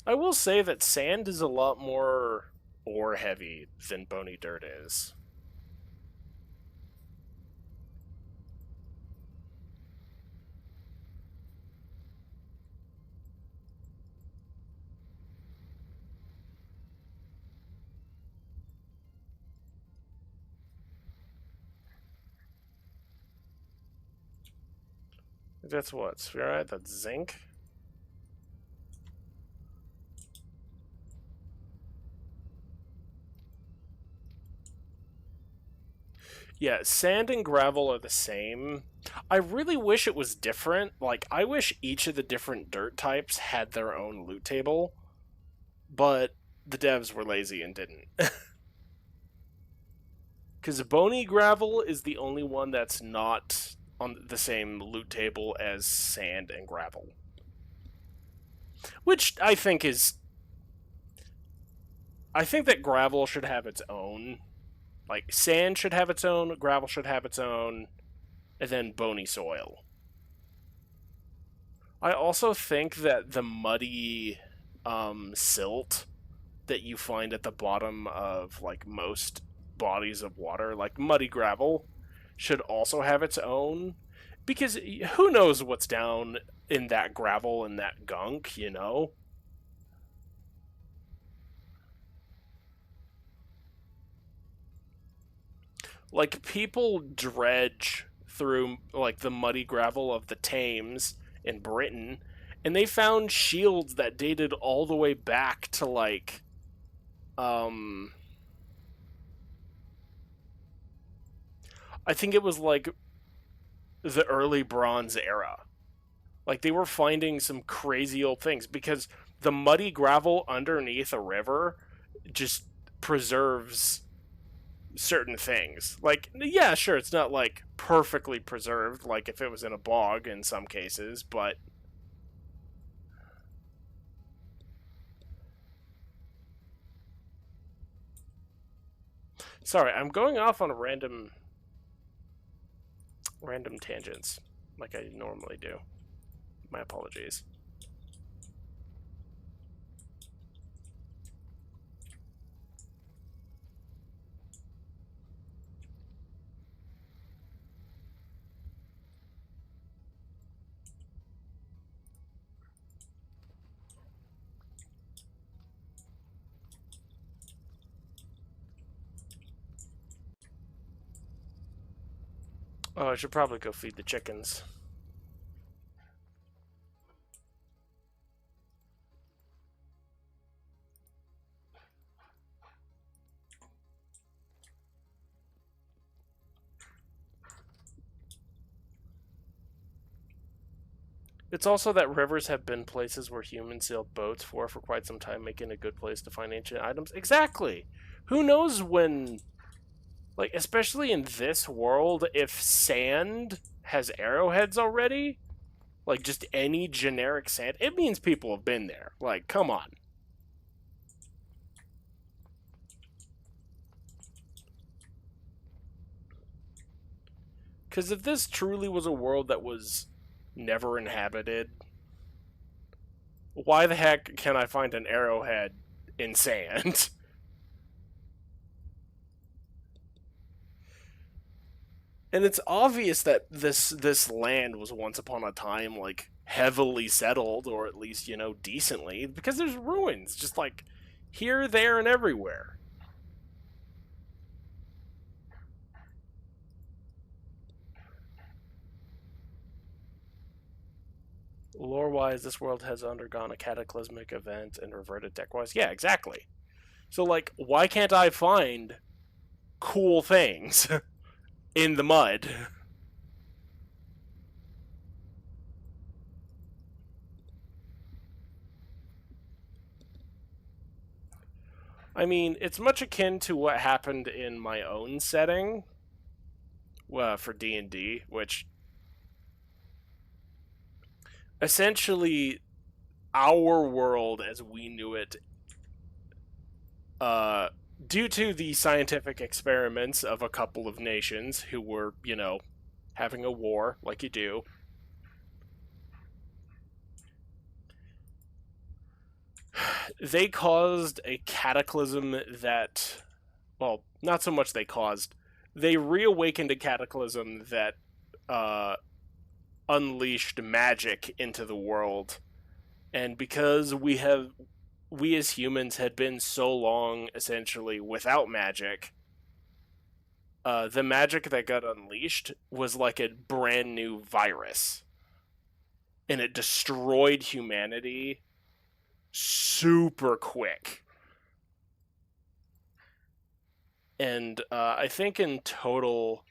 I will say that sand is a lot more ore heavy than bony dirt is. That's what? Spherite? That's zinc? Yeah, sand and gravel are the same. I really wish it was different. Like, I wish each of the different dirt types had their own loot table, but the devs were lazy and didn't. Because bony gravel is the only one that's not on the same loot table as sand and gravel. Which I think is... I think that gravel should have its own. Like, sand should have its own, gravel should have its own, and then bony soil. I also think that the muddy silt that you find at the bottom of, like, most bodies of water, like muddy gravel, should also have its own. Because who knows what's down in that gravel and that gunk, you know? Like, people dredge through, like, the muddy gravel of the Thames in Britain, and they found shields that dated all the way back to, like, I think it was, like, the early Bronze era. Like, they were finding some crazy old things, because the muddy gravel underneath a river just preserves certain things. Like, yeah, sure, it's not like perfectly preserved, like if it was in a bog in some cases, but sorry, I'm going off on a random tangents like I normally do. My apologies. Oh, I should probably go feed the chickens. It's also that rivers have been places where humans sailed boats for quite some time, making a good place to find ancient items. Exactly. Who knows when, like, especially in this world, if sand has arrowheads already, like just any generic sand, it means people have been there. Like, come on. Because if this truly was a world that was never inhabited, why the heck can I find an arrowhead in sand? And it's obvious that this land was once upon a time like heavily settled, or at least, you know, decently, because there's ruins just like here, there, and everywhere. Lore-wise, this world has undergone a cataclysmic event and reverted tech-wise. Yeah, exactly. So, like, why can't I find cool things in the mud? I mean, it's much akin to what happened in my own setting for D&D, which essentially our world as we knew it, uh, due to the scientific experiments of a couple of nations who were, you know, having a war like you do. they caused a cataclysm that, well, not so much they caused, they reawakened a cataclysm that uh, unleashed magic into the world. And because we as humans had been so long essentially without magic, the magic that got unleashed was like a brand new virus, and it destroyed humanity super quick. And I think in total,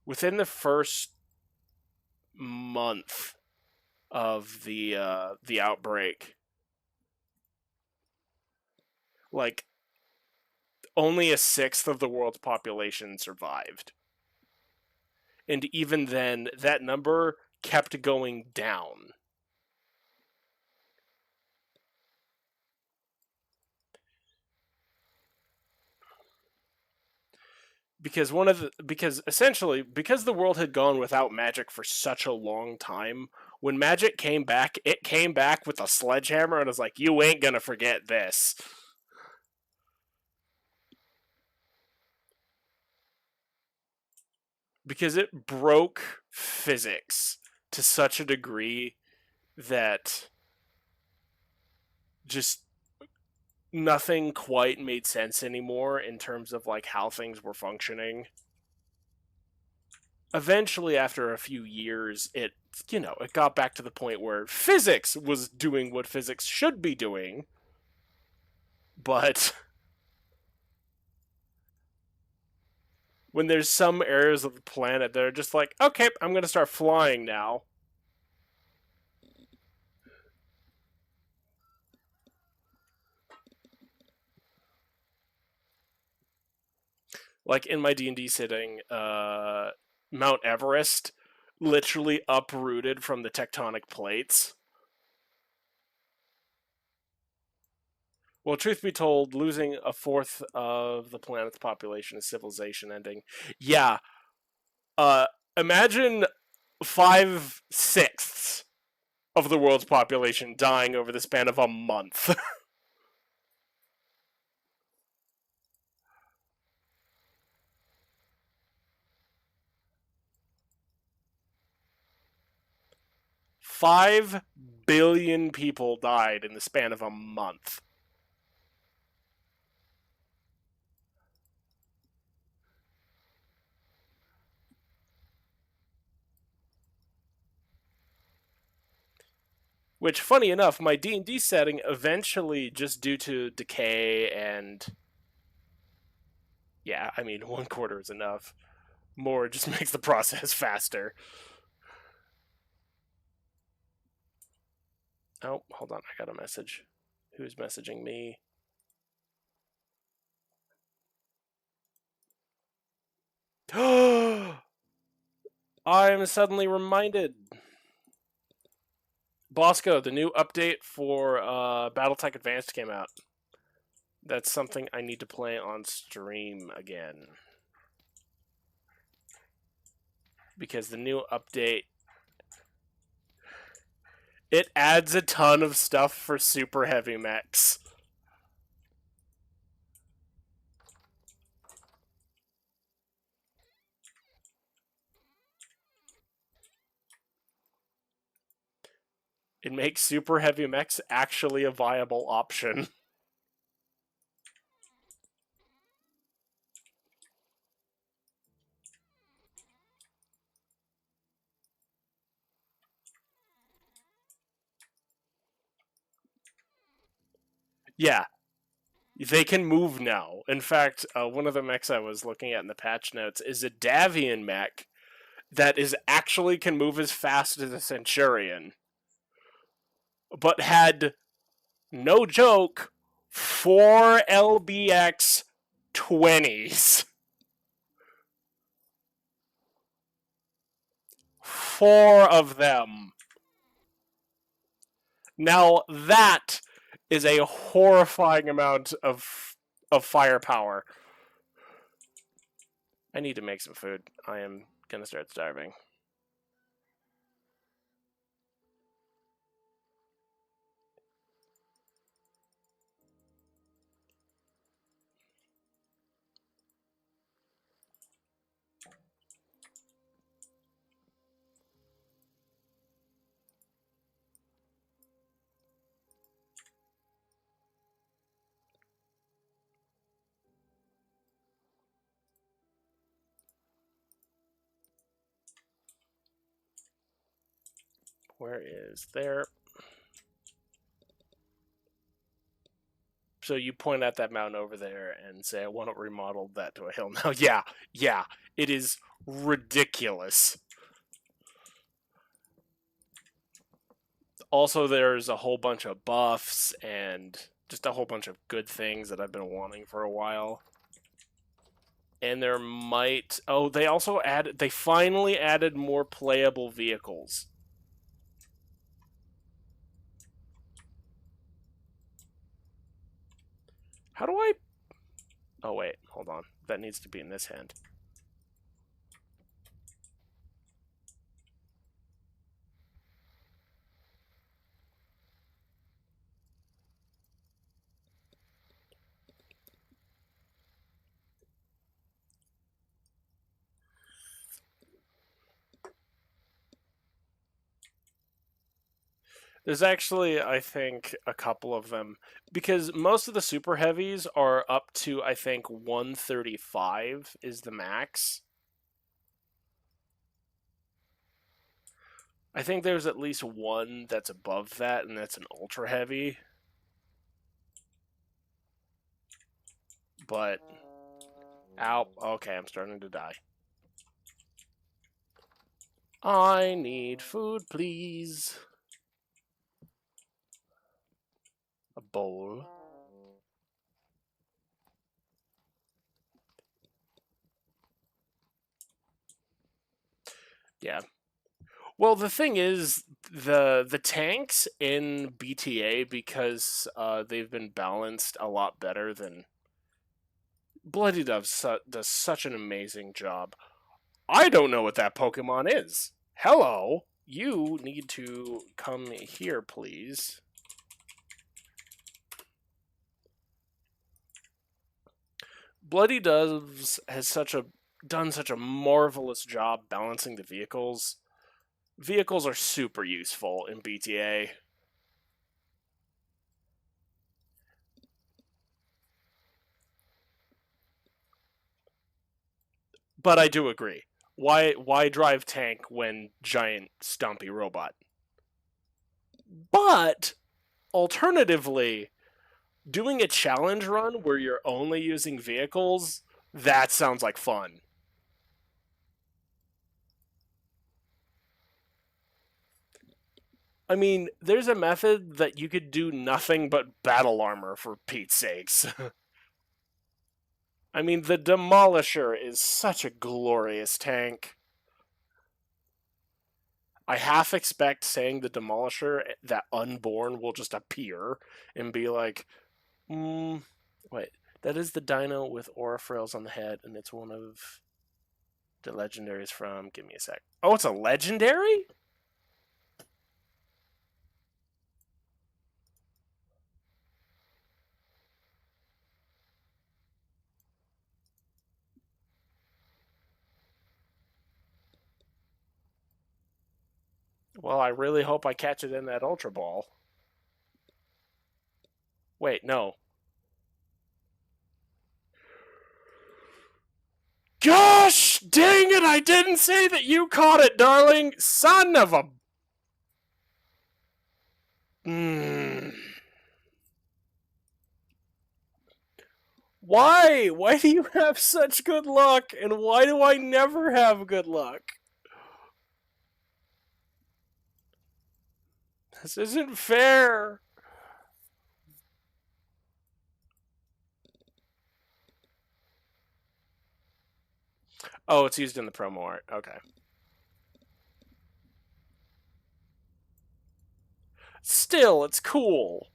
within the first month of the outbreak, like only a sixth of the world's population survived. And even then, that number kept going down. Because essentially because the world had gone without magic for such a long time, when magic came back, it came back with a sledgehammer and was like, "You ain't gonna forget this." Because it broke physics to such a degree that just nothing quite made sense anymore in terms of like how things were functioning. Eventually, after a few years, it got back to the point where physics was doing what physics should be doing, but when there's some areas of the planet that are just like, okay, I'm gonna start flying now. Like in my D&D sitting, Mount Everest literally uprooted from the tectonic plates. Well, truth be told, losing a fourth of the planet's population is civilization ending. Yeah, uh, imagine 5/6 of the world's population dying over the span of a month. Five billion people died in the span of a month. Which, funny enough, my D&D setting eventually, just due to decay and yeah, I mean, 1/4 is enough. More just makes the process faster. Oh, hold on, I got a message. Who's messaging me? I'm suddenly reminded. Bosco, the new update for BattleTech Advanced came out. That's something I need to play on stream again. Because the new update, it adds a ton of stuff for super heavy mechs. It makes super heavy mechs actually a viable option. Yeah, they can move now. In fact, one of the mechs I was looking at in the patch notes is a Davian mech that is actually can move as fast as a Centurion, but had, no joke, 4 LBX 20s. 4 of them. Now that is a horrifying amount of firepower. I need to make some food. I am gonna start starving. Where is there? So you point at that mountain over there and say, I want to remodel that to a hill. Now, yeah, it is ridiculous. Also, there's a whole bunch of buffs and just a whole bunch of good things that I've been wanting for a while. And there might... Oh, they also added... They finally added more playable vehicles. How do I... Oh, wait. Hold on. That needs to be in this hand. There's actually, I think, a couple of them. Because most of the super heavies are up to, I think, 135 is the max. I think there's at least one that's above that, and that's an ultra heavy. But, ow, okay, I'm starting to die. I need food, please. A bowl. Yeah. Well, the thing is, the tanks in BTA, because they've been balanced a lot better than Bloody Dove does such an amazing job. I don't know what that Pokemon is. Hello, you need to come here, please. Bloody Doves has done such a marvelous job balancing the vehicles. Vehicles are super useful in BTA. But I do agree. Why drive tank when giant stumpy robot? But alternatively, doing a challenge run where you're only using vehicles, that sounds like fun. I mean, there's a method that you could do nothing but battle armor, for Pete's sakes. I mean, the Demolisher is such a glorious tank. I half expect saying the Demolisher that Unborn will just appear and be like, wait, that is the dino with aura frills on the head, and it's one of the legendaries from... Give me a sec. Oh, it's a legendary? Well, I really hope I catch it in that Ultra Ball. Wait, no. Gosh dang it, I didn't say that you caught it, darling! Son of a... Why? Why do you have such good luck, and why do I never have good luck? This isn't fair. Oh, it's used in the promo art. Okay. Still, it's cool.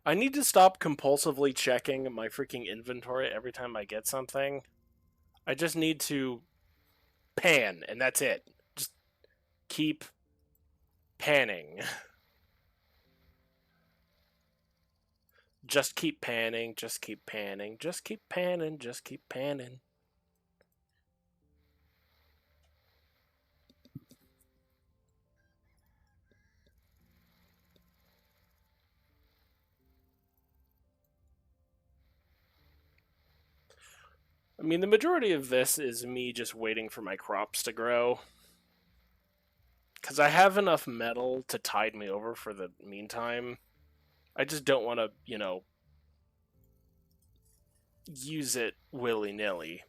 I need to stop compulsively checking my freaking inventory every time I get something. I just need to pan, and that's it. Just keep panning. Just keep panning, just keep panning, just keep panning, just keep panning. I mean, the majority of this is me just waiting for my crops to grow. Because I have enough metal to tide me over for the meantime. I just don't want to, use it willy nilly.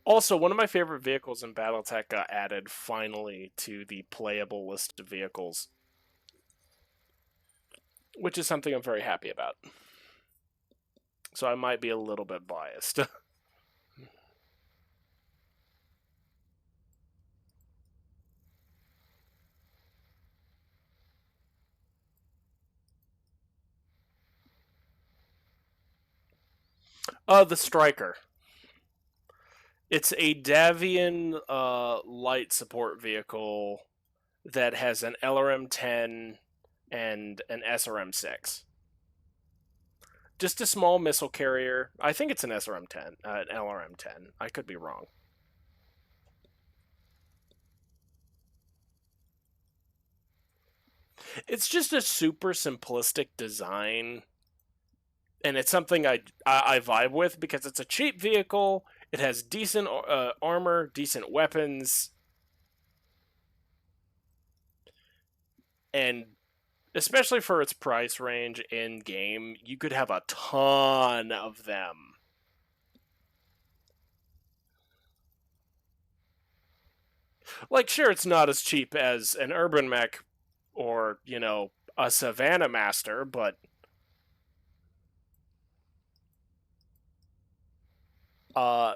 Also, one of my favorite vehicles in Battletech got added finally to the playable list of vehicles, which is something I'm very happy about. So I might be a little bit biased. The Striker. It's a Davian light support vehicle that has an LRM-10 and an SRM-6. Just a small missile carrier. I think it's an SRM-10, an LRM-10. I could be wrong. It's just a super simplistic design, and it's something I vibe with because it's a cheap vehicle. It has decent armor, decent weapons, and especially for its price range in game, you could have a ton of them. Like, sure, it's not as cheap as an Urban Mech or, a Savannah Master, but uh,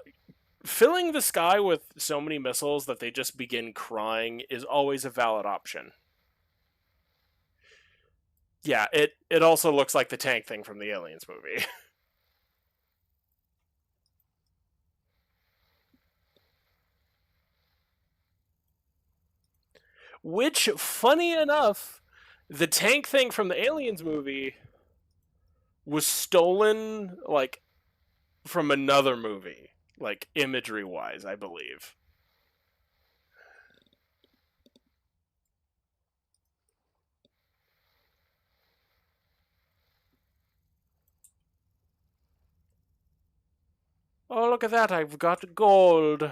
filling the sky with so many missiles that they just begin crying is always a valid option. Yeah, it also looks like the tank thing from the Aliens movie. Which, funny enough, the tank thing from the Aliens movie was stolen, like, from another movie, like, imagery wise, I believe. Oh, look at that, I've got gold.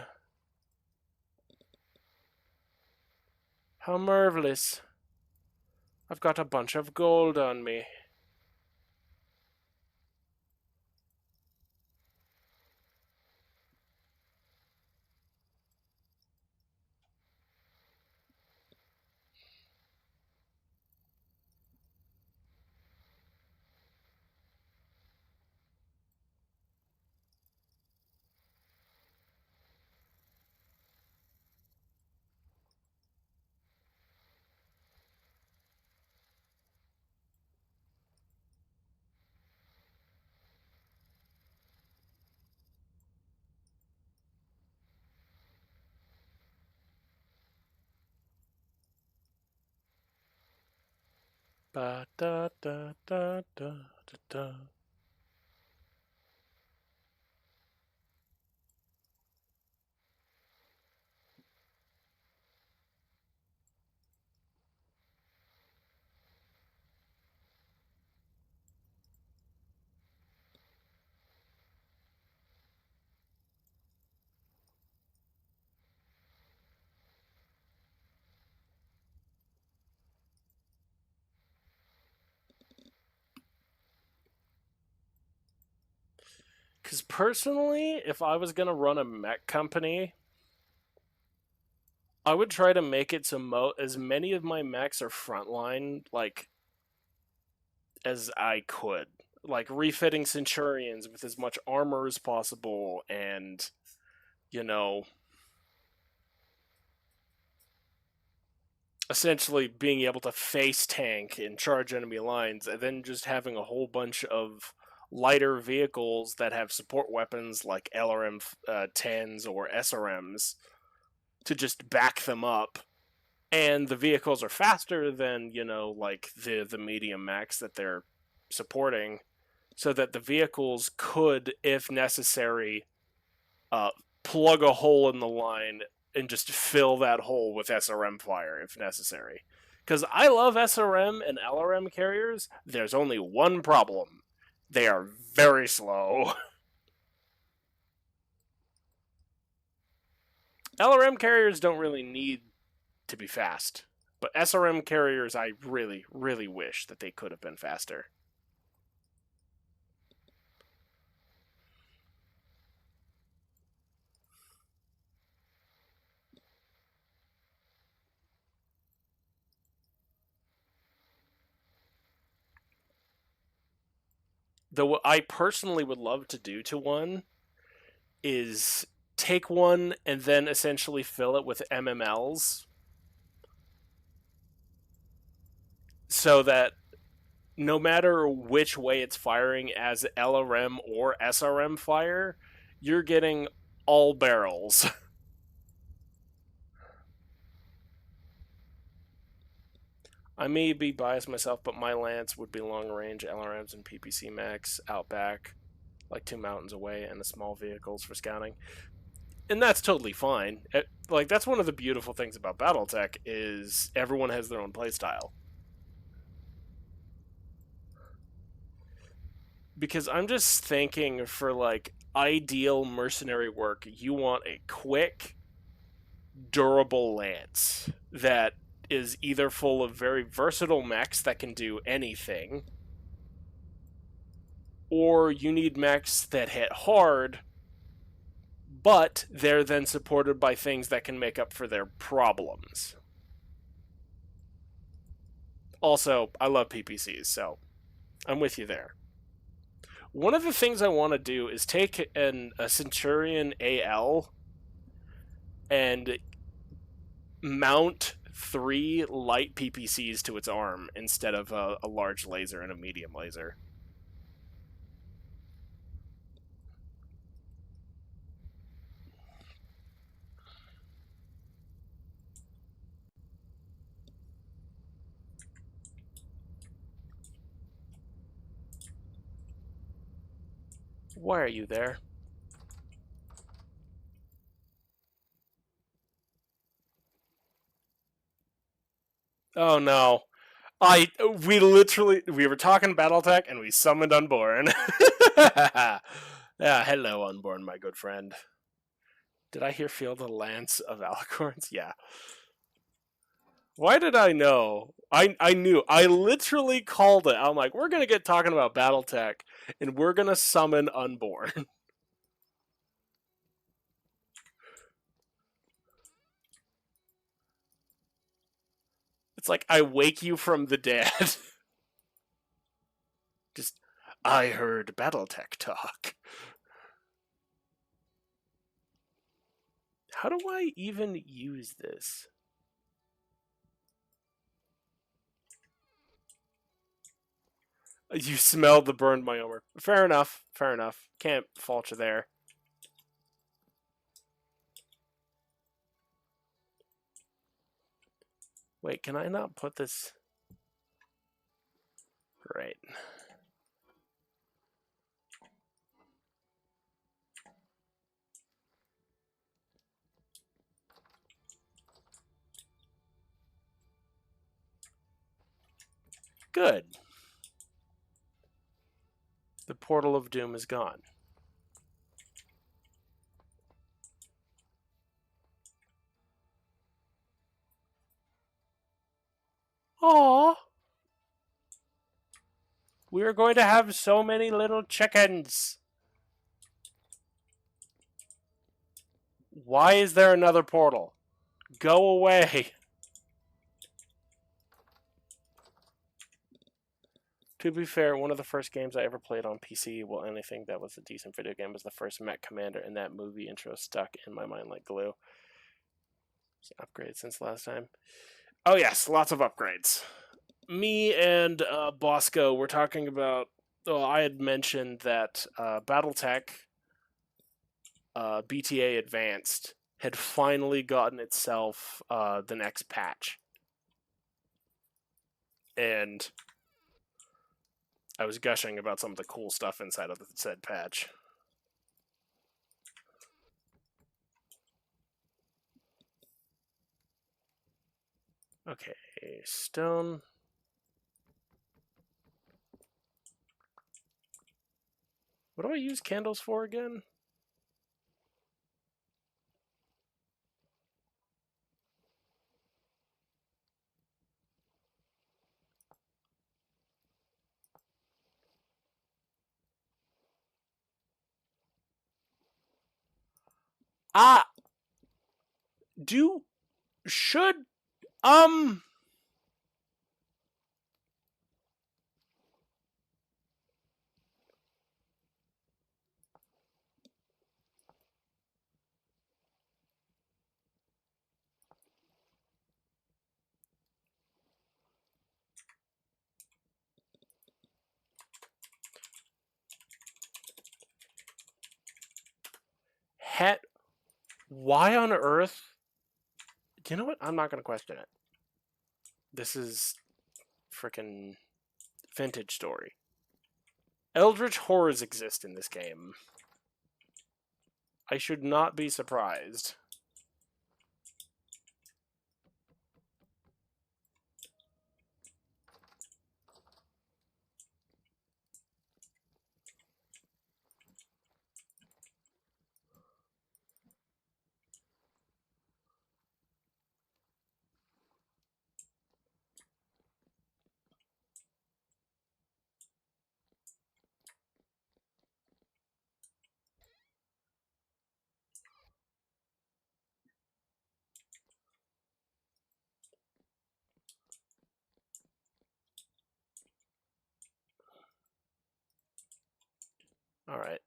How marvelous. I've got a bunch of gold on me. Ba da da da da da da. Because personally, if I was going to run a mech company, I would try to make it so as many of my mechs are frontline, like, as I could. Like, refitting Centurions with as much armor as possible, and, you know, essentially being able to face tank and charge enemy lines, and then just having a whole bunch of lighter vehicles that have support weapons like LRM 10s or SRMs to just back them up. And the vehicles are faster than, like the medium max that they're supporting, so that the vehicles could, if necessary, uh, plug a hole in the line and just fill that hole with SRM fire if necessary. Because I love SRM and LRM carriers, there's only one problem: they are very slow. LRM carriers don't really need to be fast, but SRM carriers, I really, really wish that they could have been faster. Though what I personally would love to do to one is take one and then essentially fill it with MMLs, so that no matter which way it's firing as LRM or SRM fire, you're getting all barrels. I may be biased myself, but my Lance would be long range LRMs and PPC max out back, like 2 mountains away, and the small vehicles for scouting. And that's totally fine. Like, that's one of the beautiful things about BattleTech is everyone has their own playstyle. Because I'm just thinking, for like ideal mercenary work, you want a quick, durable lance that is either full of very versatile mechs that can do anything, or you need mechs that hit hard, but they're then supported by things that can make up for their problems. Also, I love PPCs, so I'm with you there. One of the things I want to do is take a Centurion AL and mount 3 light PPCs to its arm instead of a large laser and a medium laser. Why are you there? Oh no. We were talking BattleTech and we summoned Unborn. Yeah, hello Unborn, my good friend. Did I hear feel the lance of Alicorns? Yeah. Why did I know? I knew. I literally called it. I'm like, we're gonna get talking about BattleTech and we're gonna summon Unborn. It's like I wake you from the dead. Just, I heard BattleTech talk. How do I even use this? You smelled the burned Myomer. Fair enough. Fair enough. Can't fault you there. Wait, can I not put this? Right. Good. The Portal of Doom is gone. Aww. We are going to have so many little chickens. Why is there another portal? Go away. To be fair, one of the first games I ever played on PC, well, anything that was a decent video game, was the first Mech Commander, and that movie intro stuck in my mind like glue. It's upgrades since last time. Oh yes, lots of upgrades. Me and Bosco were talking about. Well, I had mentioned that BattleTech BTA Advanced had finally gotten itself the next patch, and I was gushing about some of the cool stuff inside of the said patch. Okay, stone. What do I use candles for again? Ah! Should, why on earth? You know what? I'm not going to question it. This is freaking vintage story. Eldritch horrors exist in this game. I should not be surprised. Alright,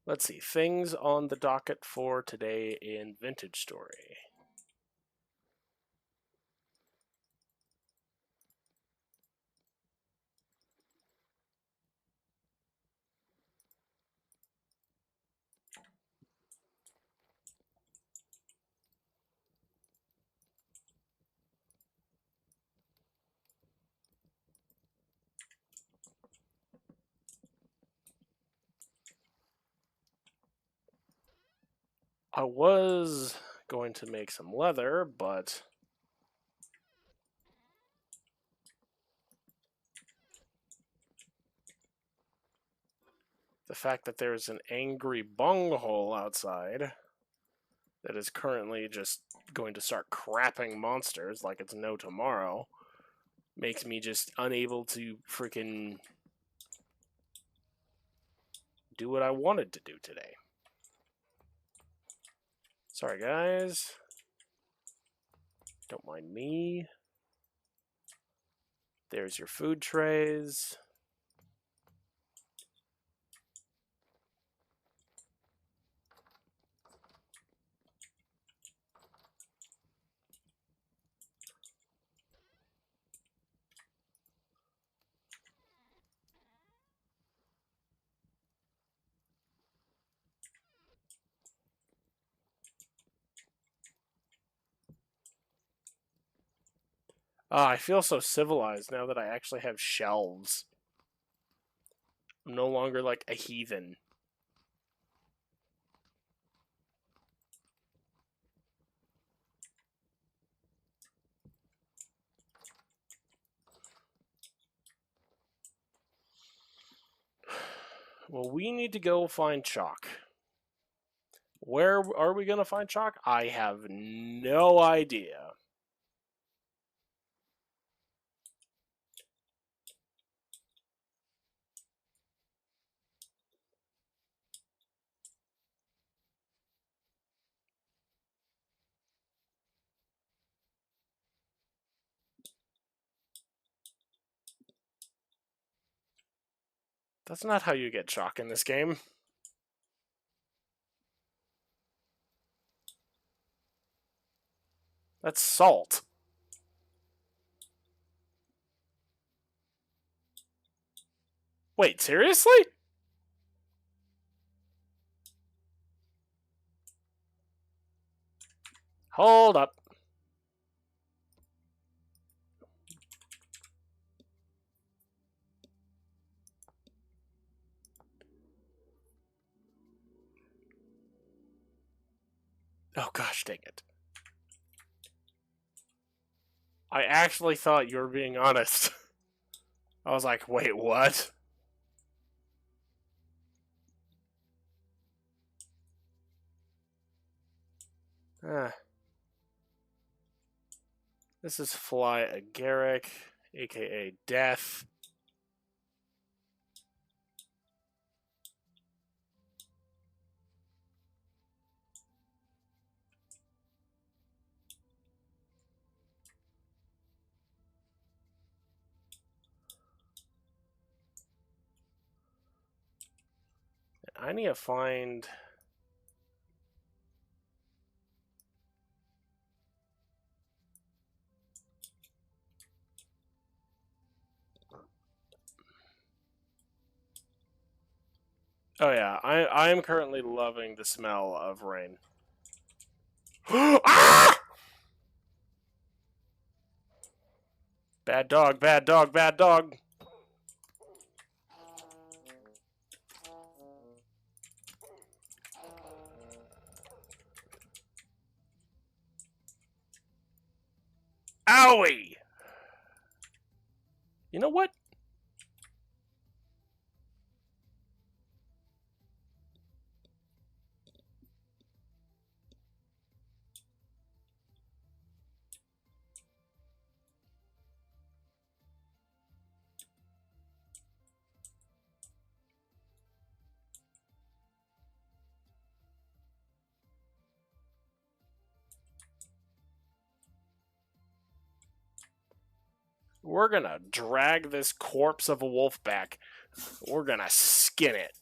let's see. Things on the docket for today in Vintage Story. I was going to make some leather, but the fact that there's an angry bunghole outside that is currently just going to start crapping monsters like it's no tomorrow makes me just unable to freaking do what I wanted to do today. Sorry, guys. Don't mind me. There's your food trays. I feel so civilized now that I actually have shelves. I'm no longer like a heathen. Well, we need to go find chalk. Where are we going to find chalk? I have no idea. That's not how you get chalk in this game. That's salt. Wait, seriously? Hold up. Oh gosh, dang it. I actually thought you were being honest. I was like, wait, what? Ah. This is Fly Agaric, aka Death. I need to find... Oh yeah, I am currently loving the smell of rain. Ah! Bad dog, bad dog, bad dog. Owie! You know what? We're gonna drag this corpse of a wolf back. We're gonna skin it.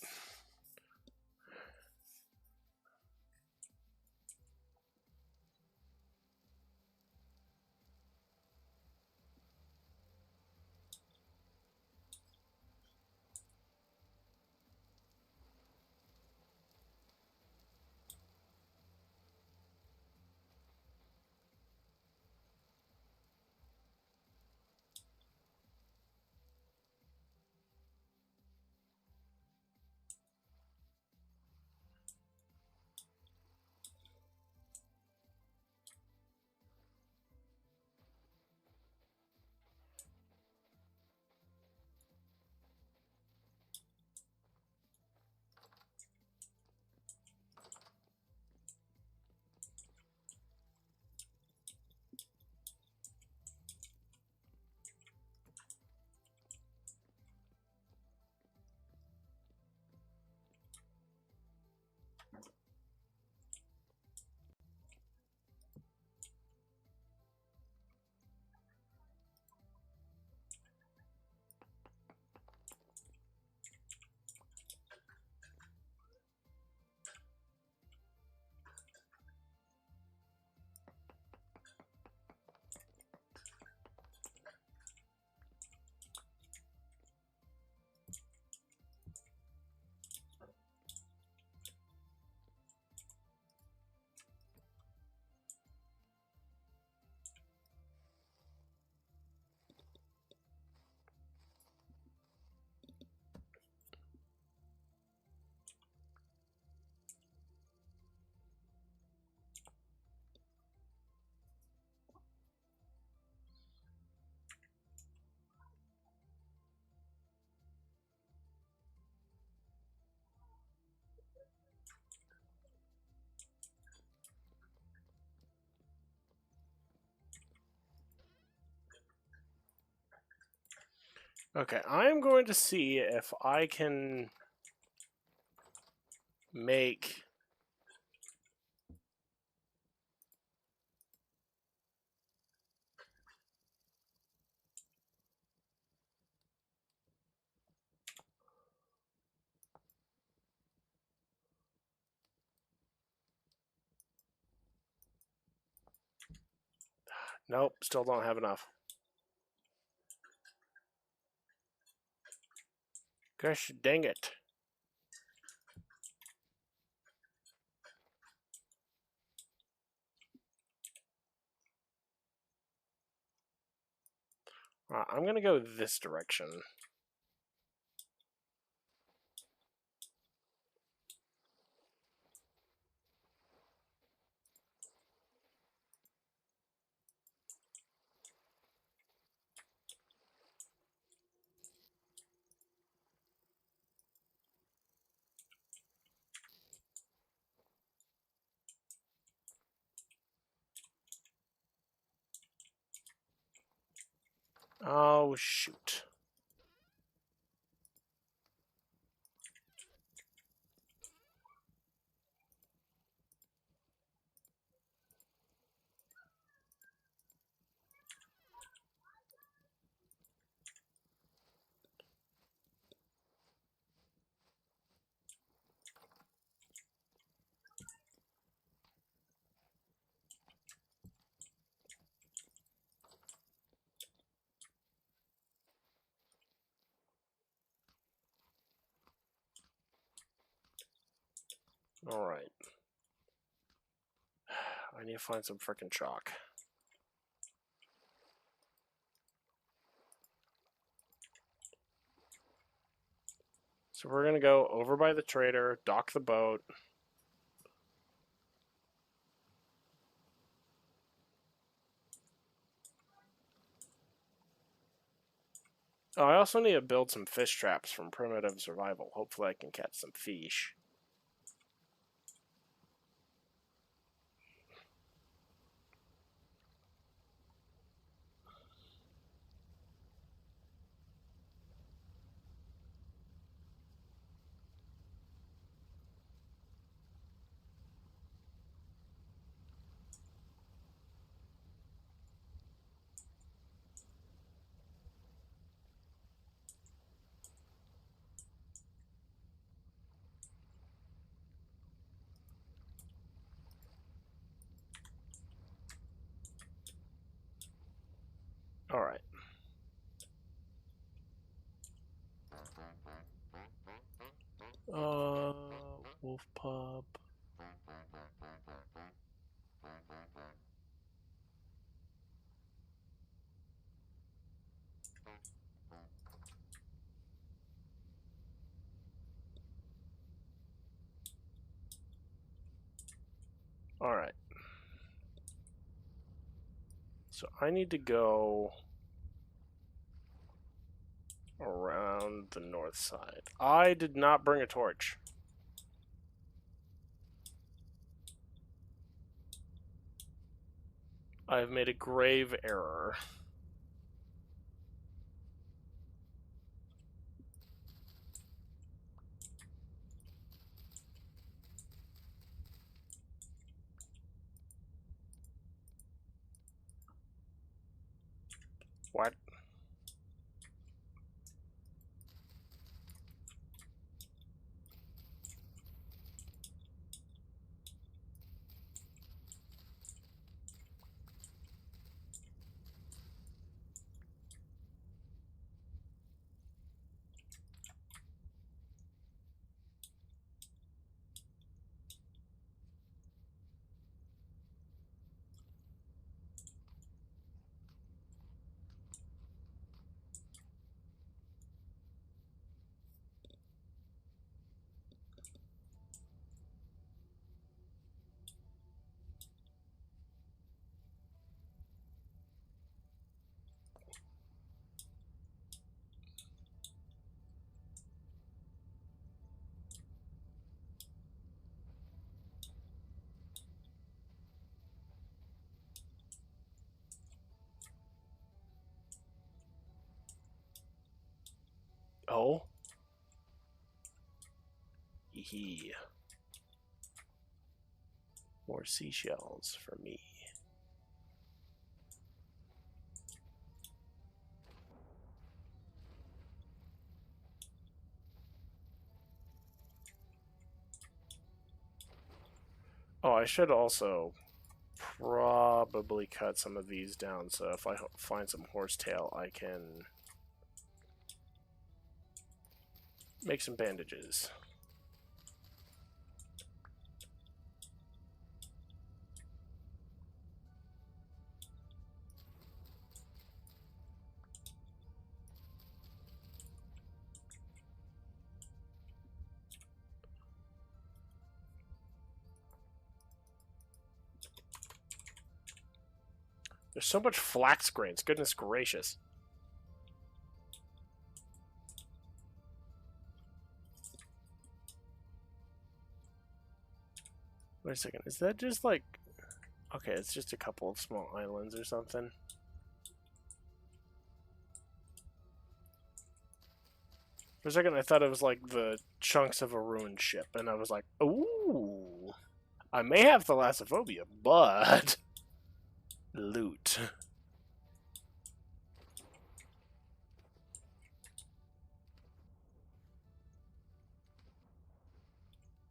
Okay, I'm going to see if I can make... Nope, still don't have enough. Gosh dang it. I'm gonna go this direction. Oh, shoot. Alright. I need to find some frickin' chalk. So we're gonna go over by the trader, dock the boat. Oh, I also need to build some fish traps from Primitive Survival. Hopefully I can catch some fish. Alright. Wolf Pub. Alright. So I need to go around the north side. I did not bring a torch. I have made a grave error. What? Oh? Hee. More seashells for me. Oh, I should also probably cut some of these down, so if I find some horsetail, I can make some bandages. There's so much flax grains, goodness gracious. Wait a second, is that just like... Okay, it's just a couple of small islands or something. For a second, I thought it was like the chunks of a ruined ship, and I was like, ooh, I may have thalassophobia, but... loot.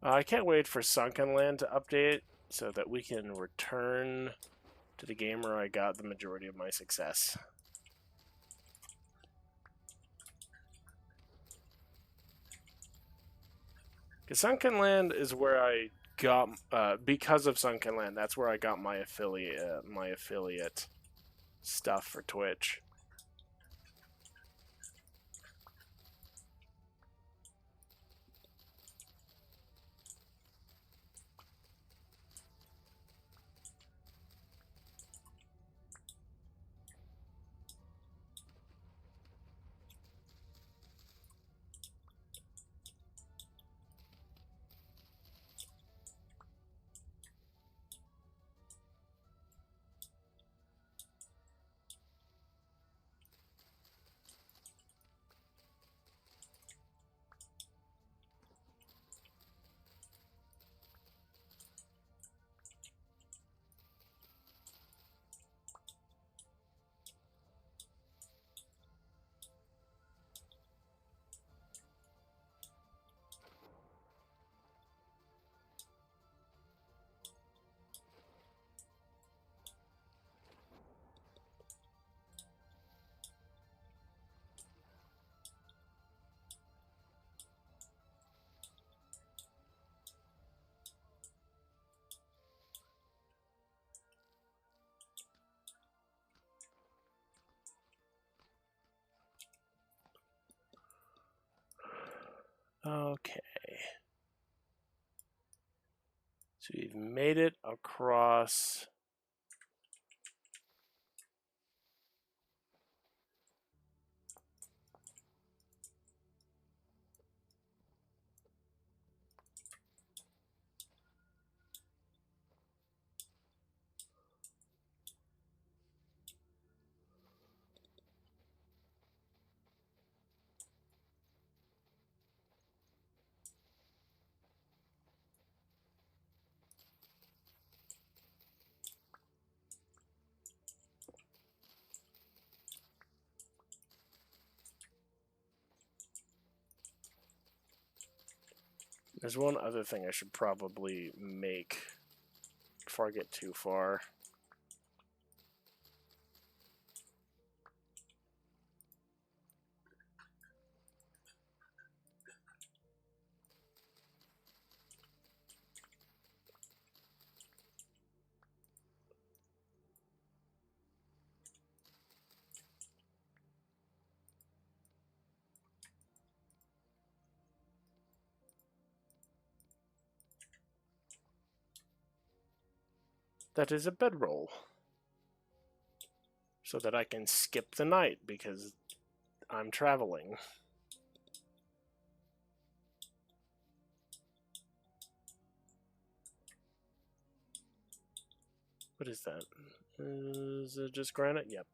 I can't wait for Sunken Land to update so that we can return to the game where I got the majority of my success. Because Sunken Land is where I got, because of Sunken Land, that's where I got my affiliate stuff for Twitch. Okay. So we've made it across... There's one other thing I should probably make before I get too far. That is a bedroll. So that I can skip the night because I'm traveling. What is that? Is it just granite? Yep.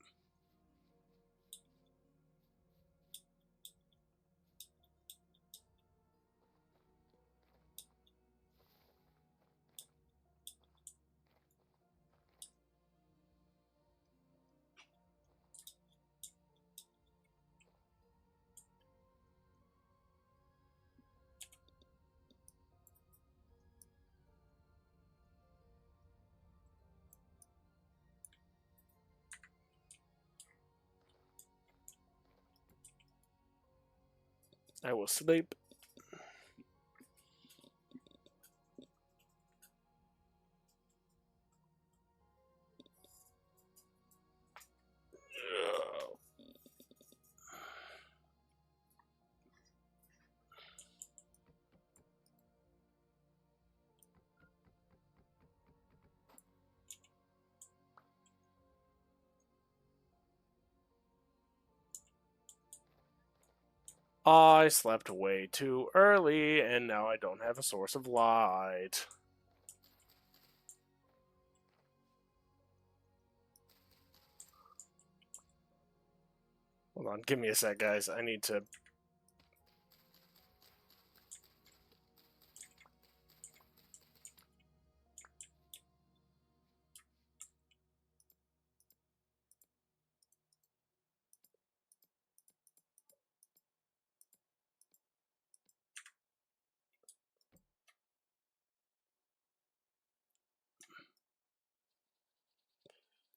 I will sleep. I slept way too early, and now I don't have a source of light. Hold on, give me a sec, guys. I need to...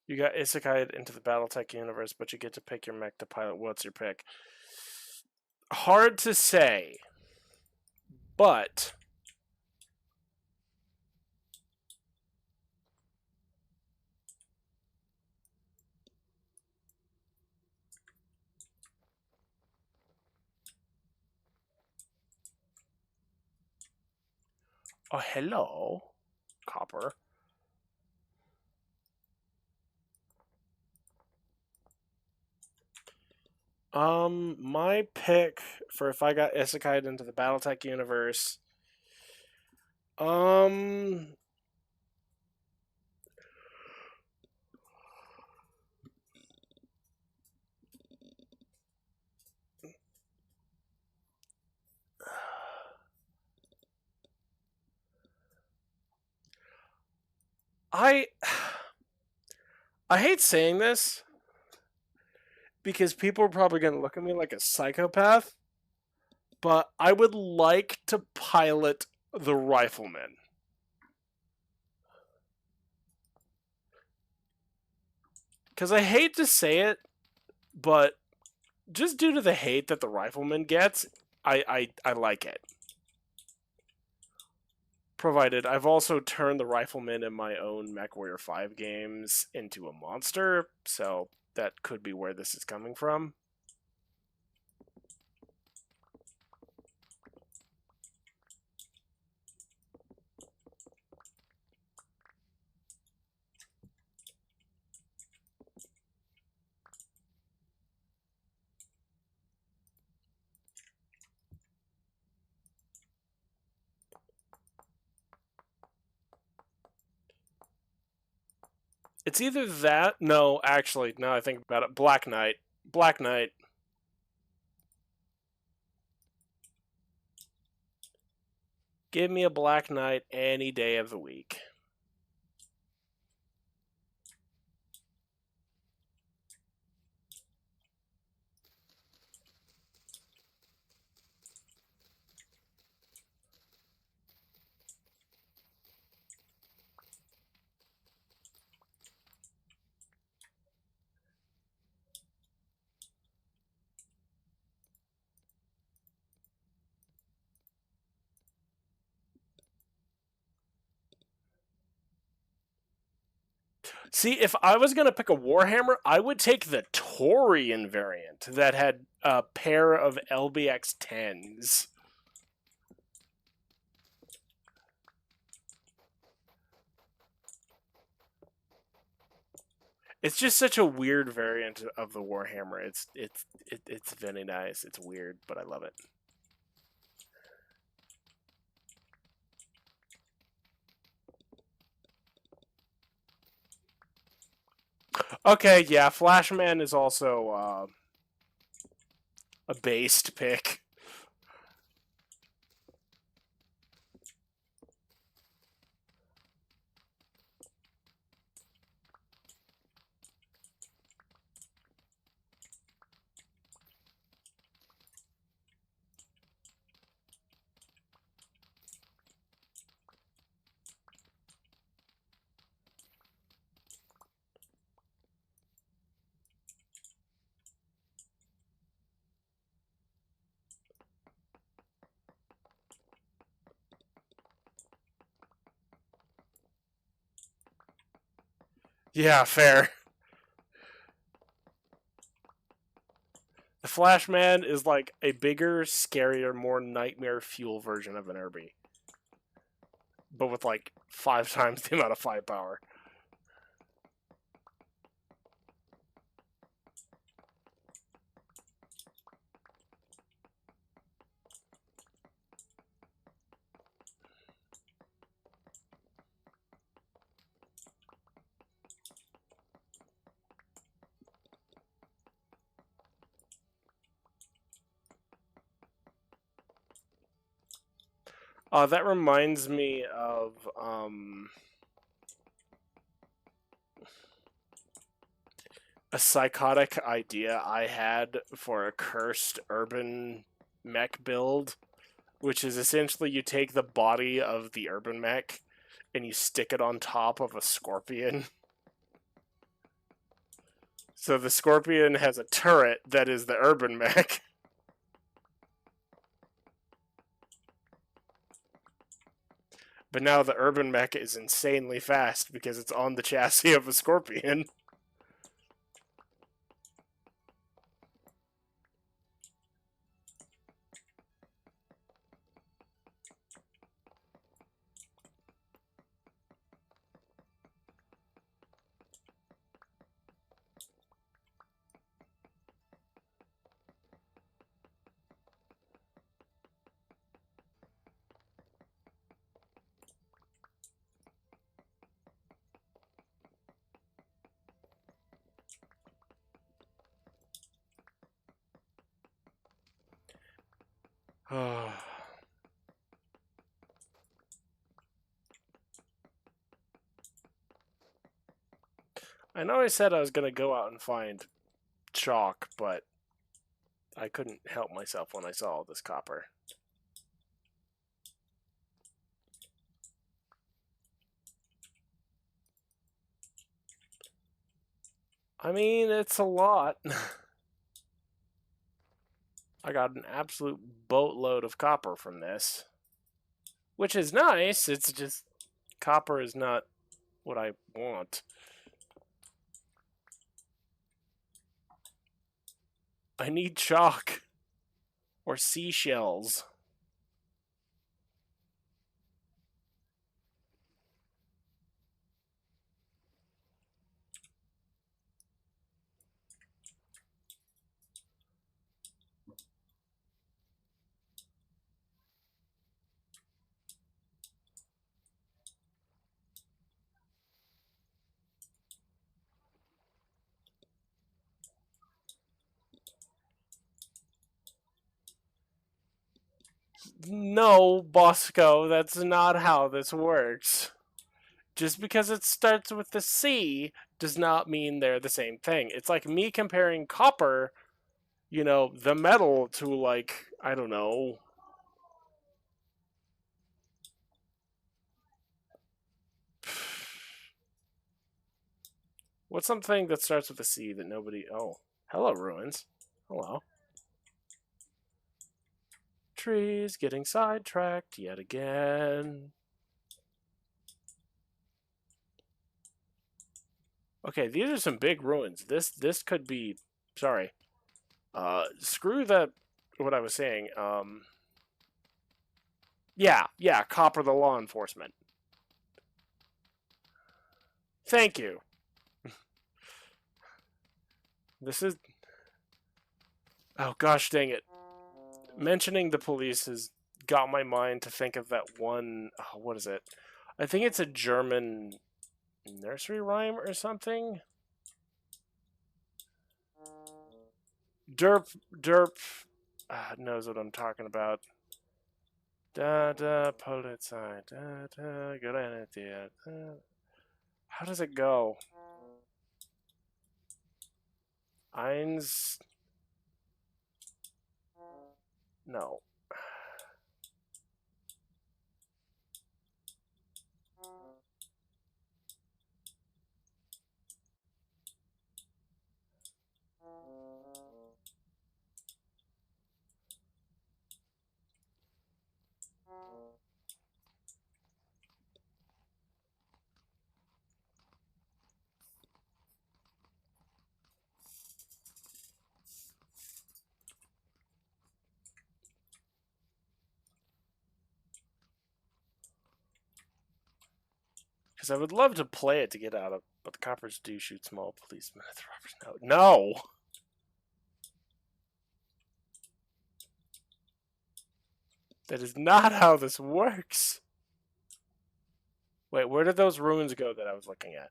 You got isekai into the Battletech universe, but you get to pick your mech to pilot. What's your pick? Hard to say, but... Oh, hello, Copper. My pick for if I got isekai into the Battletech universe... I I hate saying this because people are probably going to look at me like a psychopath, but I would like to pilot the Rifleman. Because I hate to say it, but just due to the hate that the Rifleman gets, I like it. Provided I've also turned the Rifleman in my own MechWarrior 5 games into a monster, so that could be where this is coming from. It's either that... No, actually, now I think about it, Black Knight. Black Knight. Give me a Black Knight any day of the week. See, if I was going to pick a Warhammer, I would take the Taurian variant that had a pair of LBX 10s. It's just such a weird variant of the Warhammer. It's very nice. It's weird, but I love it. Okay, yeah, Flashman is also a based pick. Yeah, fair. The Flashman is like a bigger, scarier, more nightmare fuel version of an Irby, but with like 5 times the amount of firepower. That reminds me of a psychotic idea I had for a cursed urban mech build, which is essentially you take the body of the urban mech and you stick it on top of a scorpion. So the scorpion has a turret that is the urban mech. But now the urban mech is insanely fast because it's on the chassis of a scorpion. I know I said I was going to go out and find chalk, but I couldn't help myself when I saw all this copper. I mean, it's a lot. I got an absolute boatload of copper from this, which is nice. It's just copper is not what I want. I need chalk or seashells. No, Bosco, that's not how this works. Just because it starts with the C does not mean they're the same thing. It's like me comparing copper, the metal, to, like, I don't know. What's something that starts with a C that nobody. Oh, hello, ruins. Hello. Trees getting sidetracked yet again. Okay, these are some big ruins. This could be. Sorry. Screw that. What I was saying. Yeah, copper the law enforcement. Thank you. This is. Oh gosh, dang it! Mentioning the police has got my mind to think of that one. Oh, what is it? I think it's a German nursery rhyme or something. Derp Derp knows what I'm talking about. Da da Polizei, da da good idea. How does it go? Eins. No. Because I would love to play it to get out of, but the coppers do shoot small policemen at the robbers. No! That is not how this works! Wait, where did those ruins go that I was looking at?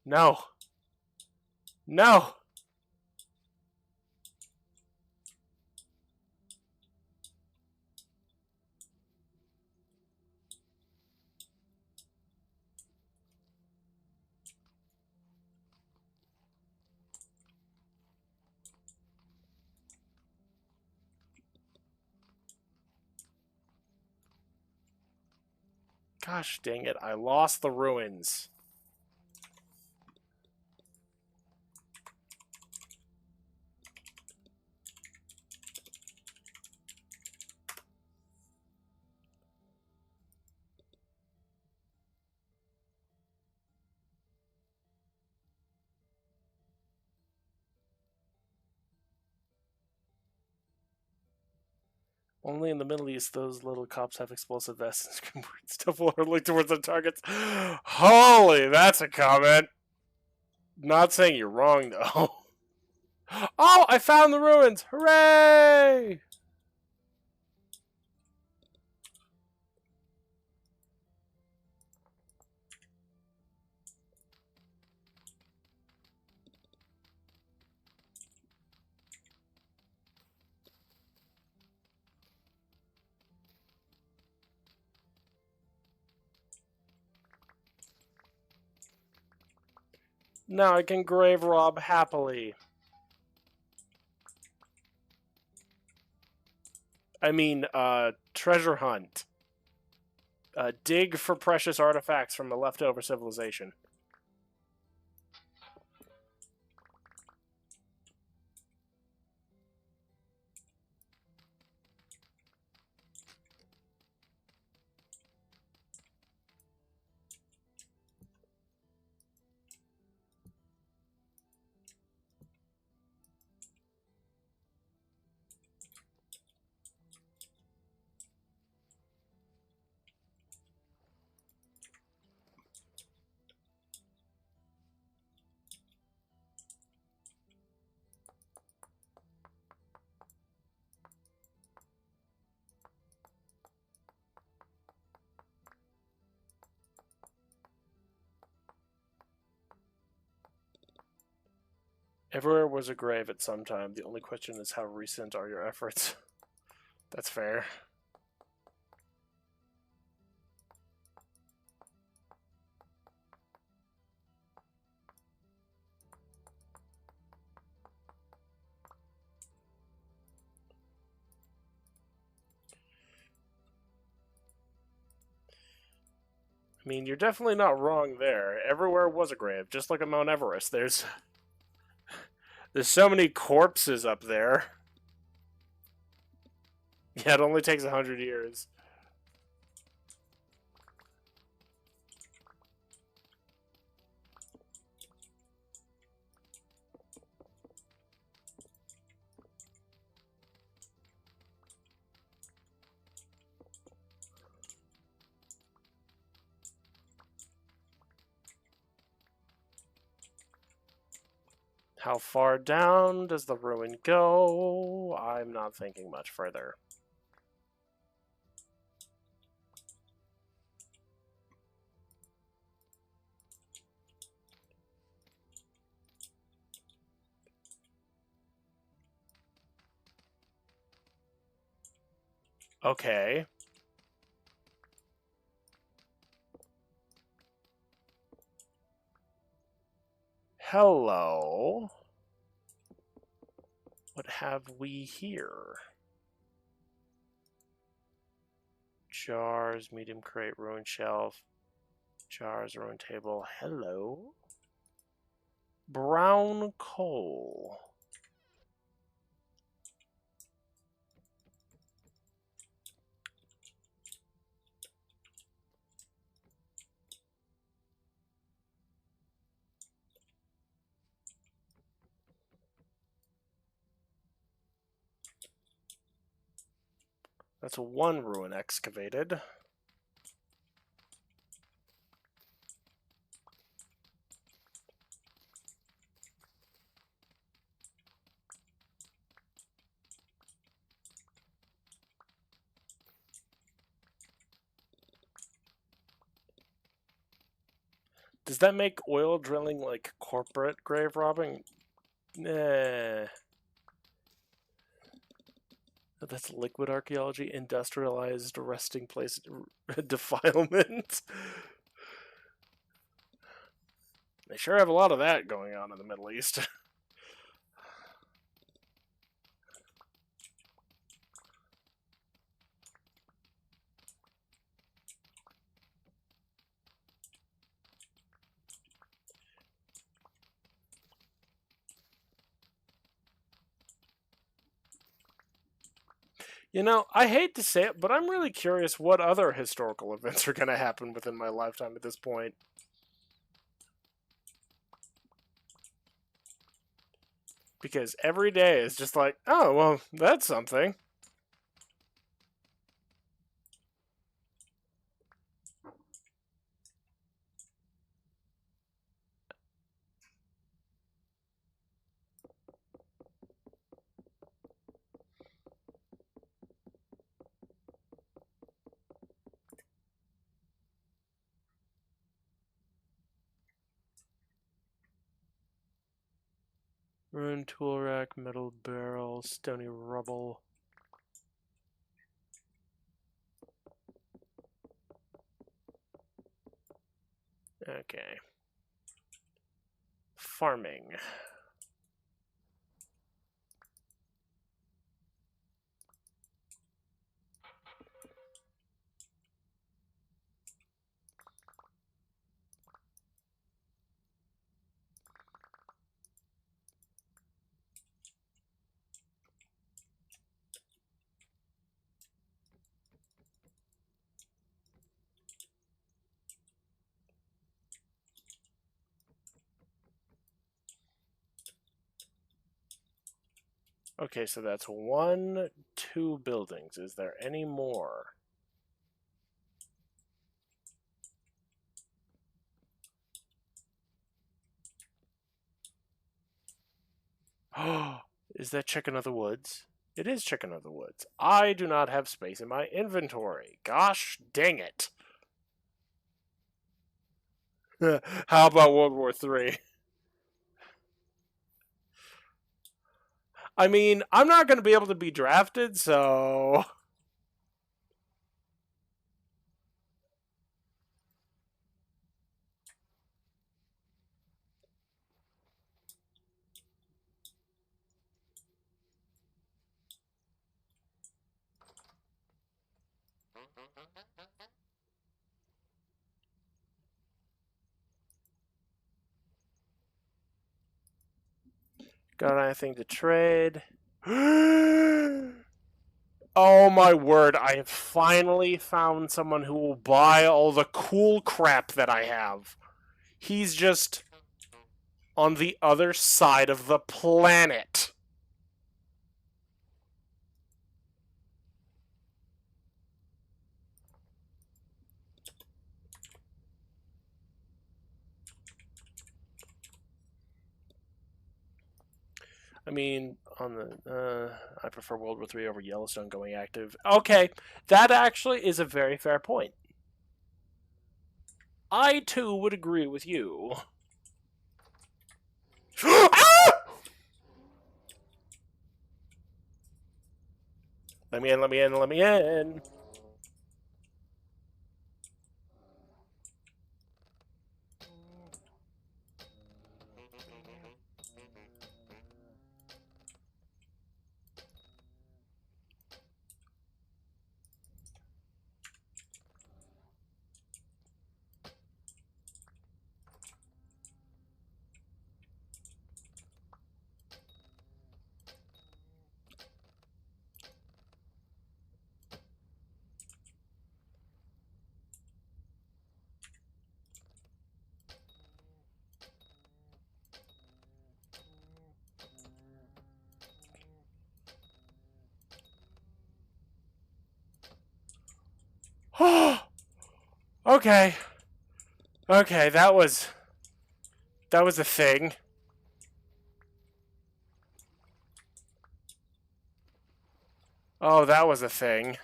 No! No! Gosh dang it, I lost the ruins. Only in the Middle East, those little cops have explosive vests and scream weird stuff while they're looking towards their targets. Holy, that's a comment. Not saying you're wrong, though. Oh, I found the ruins! Hooray! Now I can grave rob happily. I mean, treasure hunt. Dig for precious artifacts from a leftover civilization. Everywhere was a grave at some time. The only question is how recent are your efforts? That's fair. I mean, you're definitely not wrong there. Everywhere was a grave, just like at Mount Everest. There's so many corpses up there. Yeah, it only takes 100 years. How far down does the ruin go? I'm not thinking much further. Okay. Hello. What have we here? Jars, medium crate, ruined shelf. Jars, ruined table. Hello. Brown coal. That's one ruin excavated. Does that make oil drilling like corporate grave robbing? Nah. That's liquid archaeology, industrialized resting place defilement. They sure have a lot of that going on in the Middle East. You know, I hate to say it, but I'm really curious what other historical events are going to happen within my lifetime at this point. Because every day is just like, oh, well, that's something. Ruined tool rack, metal barrel, stony rubble. Okay. Farming. Okay, so that's 1, 2 buildings. Is there any more? Oh, is that Chicken of the Woods? It is Chicken of the Woods. I do not have space in my inventory. Gosh dang it. How about World War III? I mean, I'm not going to be able to be drafted, so... Got anything to trade? Oh my word, I have finally found someone who will buy all the cool crap that I have. He's just on the other side of the planet. I mean, on the I prefer World War III over Yellowstone going active. Okay, that actually is a very fair point. I too would agree with you. Ah! Let me in, let me in, let me in. Okay. Okay, that was a thing. Oh, that was a thing.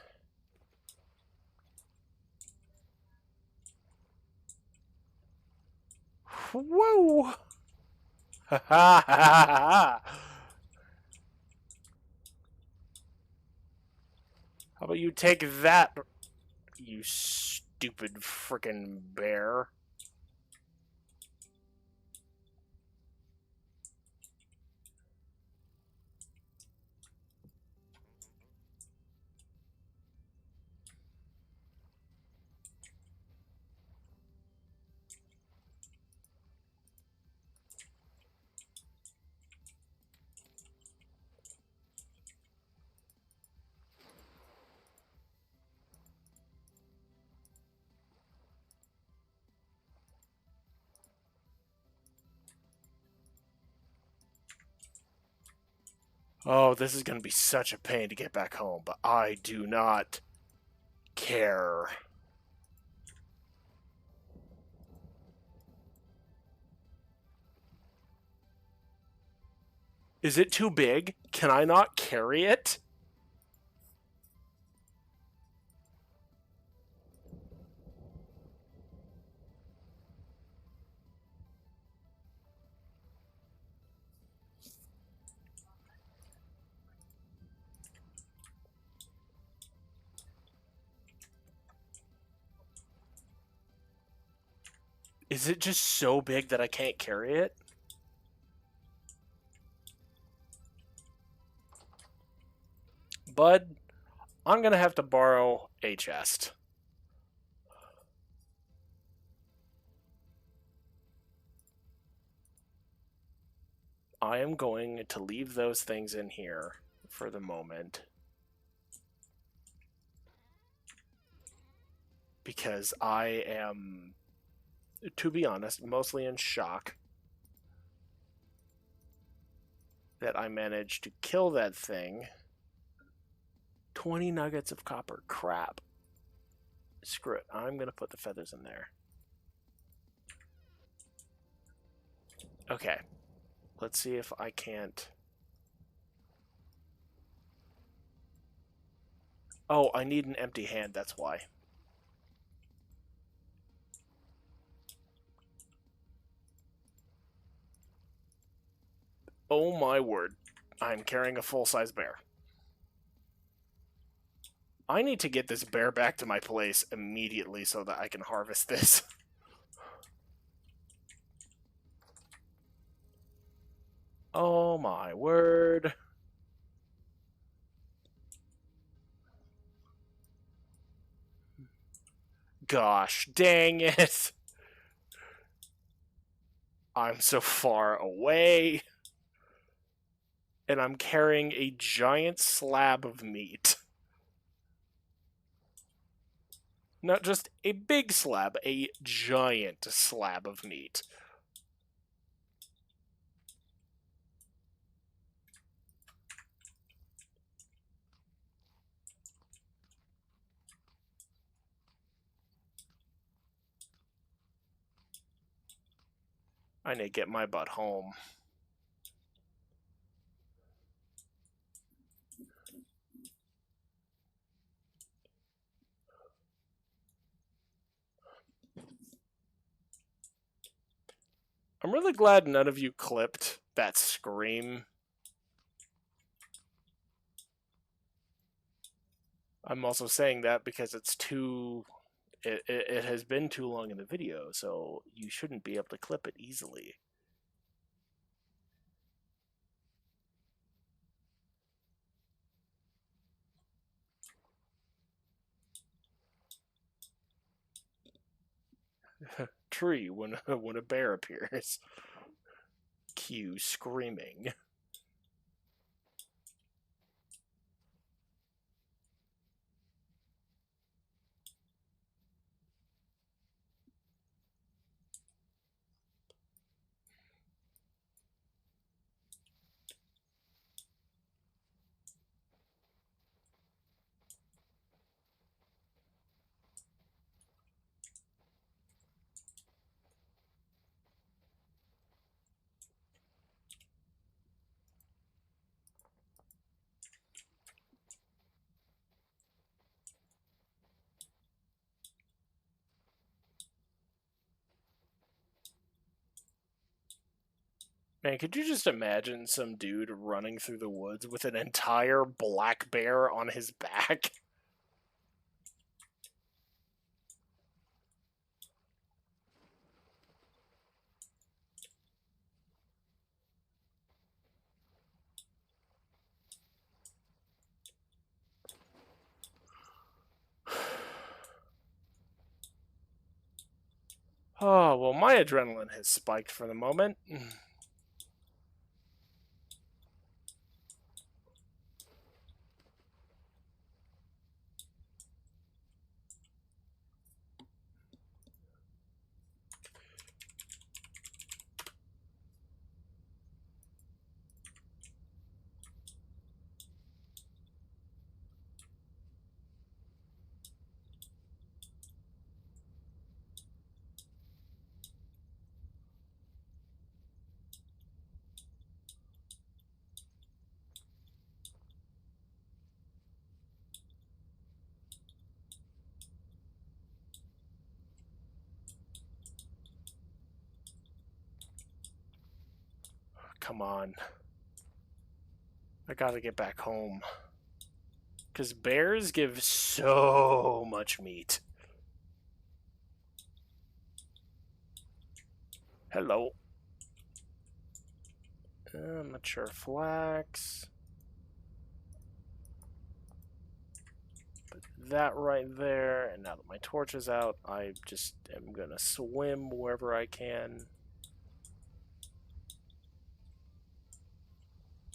Whoa! Ha ha ha! How about you take that, you stupid frickin' bear? Oh, this is gonna be such a pain to get back home, but I do not care. Is it too big? Can I not carry it? Is it just so big that I can't carry it? Bud, I'm gonna have to borrow a chest. I am going to leave those things in here for the moment. Because I am, to be honest, mostly in shock that I managed to kill that thing. 20 nuggets of copper. Crap. Screw it. I'm going to put the feathers in there. Okay. Let's see if I can't... Oh, I need an empty hand, that's why. Oh my word. I'm carrying a full-size bear. I need to get this bear back to my place immediately so that I can harvest this. Oh my word. Gosh dang it. I'm so far away. And I'm carrying a giant slab of meat. Not just a big slab, a giant slab of meat. I need to get my butt home. I'm really glad none of you clipped that scream. I'm also saying that because it's too... It has been too long in the video, so you shouldn't be able to clip it easily. Tree when a bear appears. Cue screaming. Man, could you just imagine some dude running through the woods with an entire black bear on his back? Oh, well, my adrenaline has spiked for the moment. Come on. I gotta get back home. Because bears give so much meat. Hello. Mature flax. Put that right there. And now that my torch is out, I just am gonna swim wherever I can.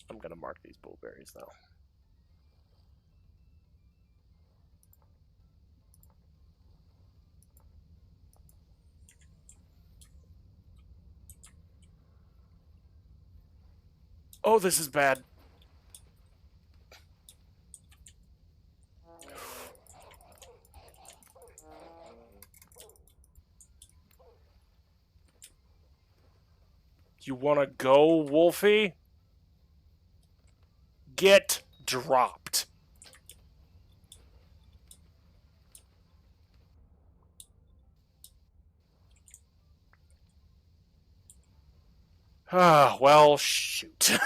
I'm gonna mark these blueberries though. Oh, this is bad. You wanna go, Wolfie? Get dropped. Ah, well, shoot.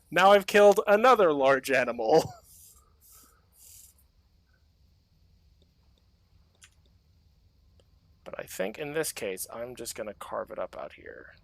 Now I've killed another large animal. But I think in this case, I'm just gonna carve it up out here.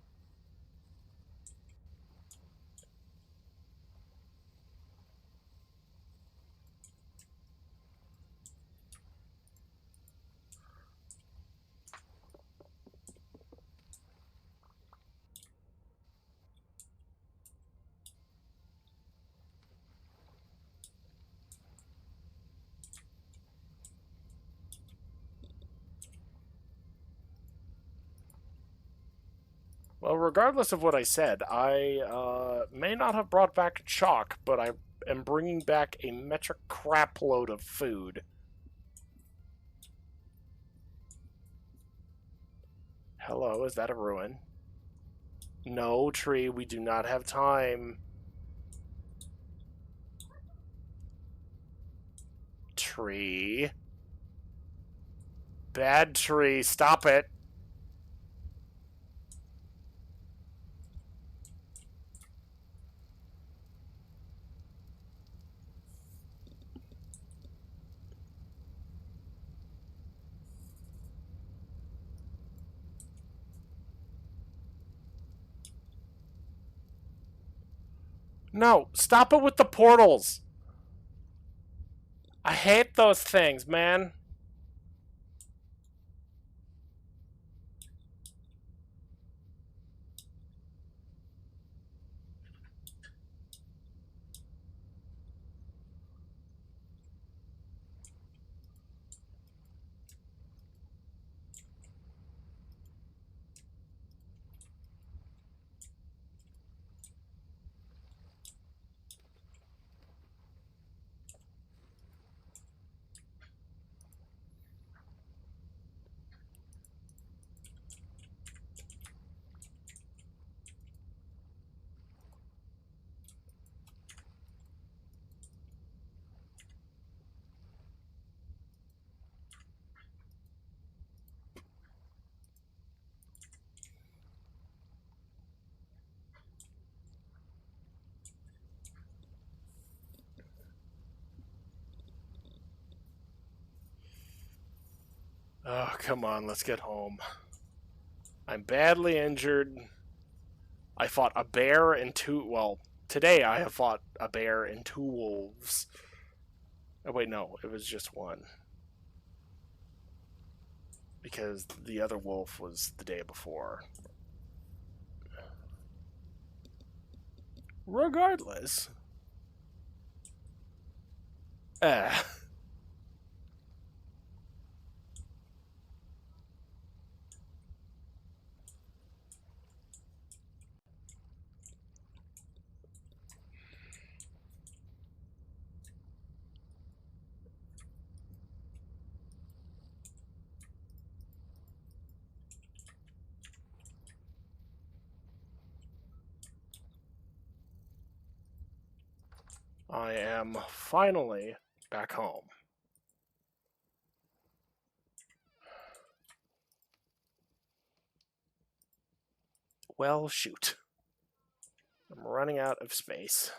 Well, regardless of what I said, I may not have brought back chalk, but I am bringing back a metric crap load of food. Hello, is that a ruin? No, tree, we do not have time. Tree. Bad tree, stop it. No, stop it with the portals. I hate those things, man. Oh, come on, let's get home. I'm badly injured. I fought a bear and two. Well, today I have fought a bear and two wolves. Oh, wait, no, it was just one. Because the other wolf was the day before. Regardless. Eh. I am finally back home. Well, shoot. I'm running out of space.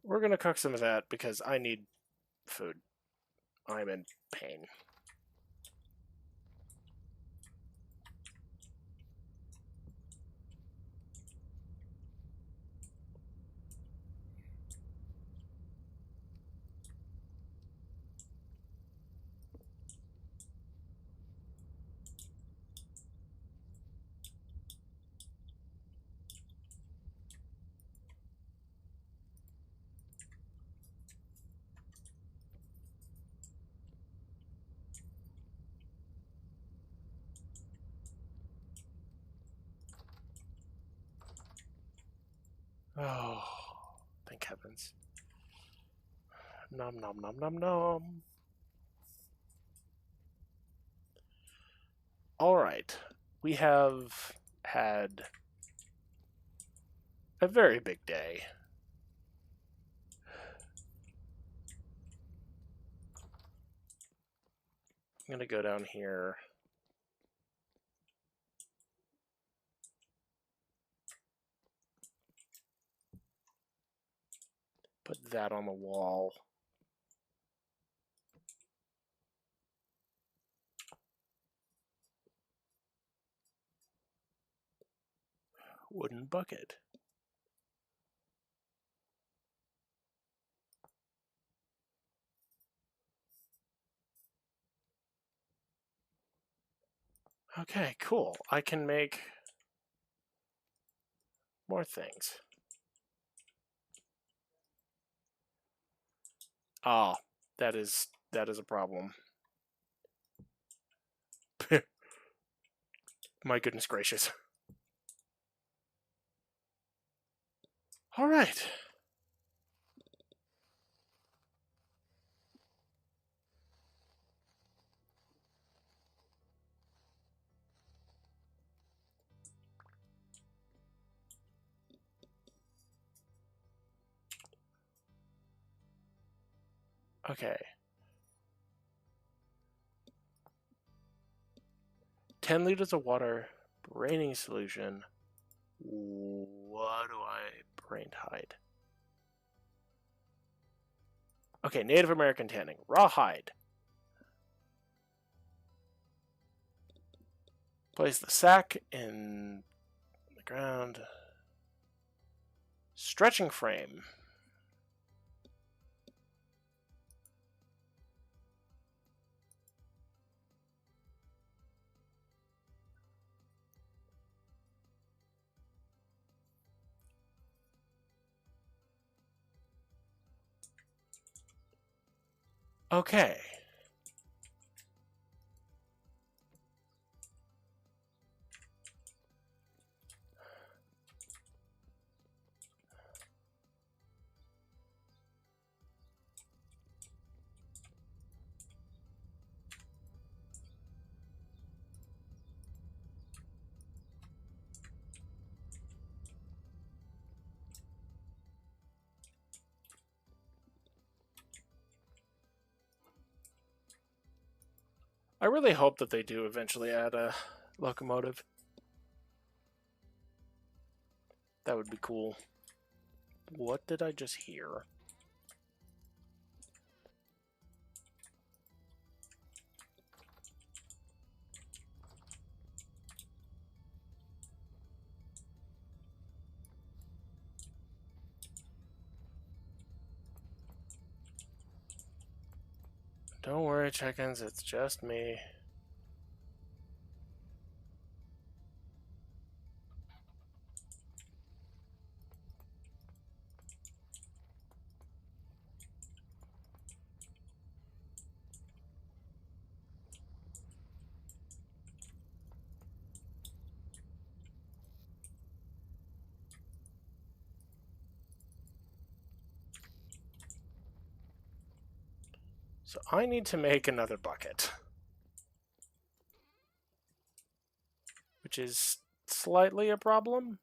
We're gonna cook some of that because I need food. I'm in pain. Oh, thank heavens. Nom nom nom nom nom. Alright, we have had a very big day. I'm gonna go down here. Put that on the wall. Wooden bucket. Okay, cool. I can make more things. Ah, that is a problem. My goodness gracious. All right. Okay. 10 liters of water, braining solution. What do I brain hide? Okay, Native American tanning. Rawhide. Place the sack in the ground. Stretching frame. Okay. I really hope that they do eventually add a locomotive. That would be cool. What did I just hear? chickens, it's just me. So I need to make another bucket. Which is slightly a problem.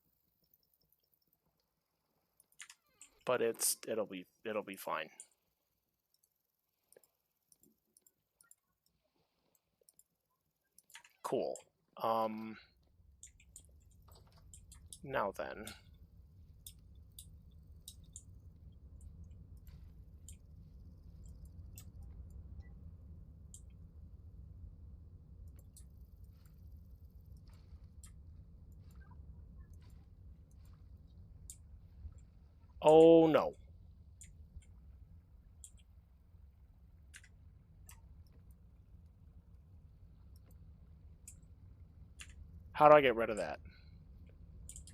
But it'll be fine. Cool. Now then. Oh no. How do I get rid of that?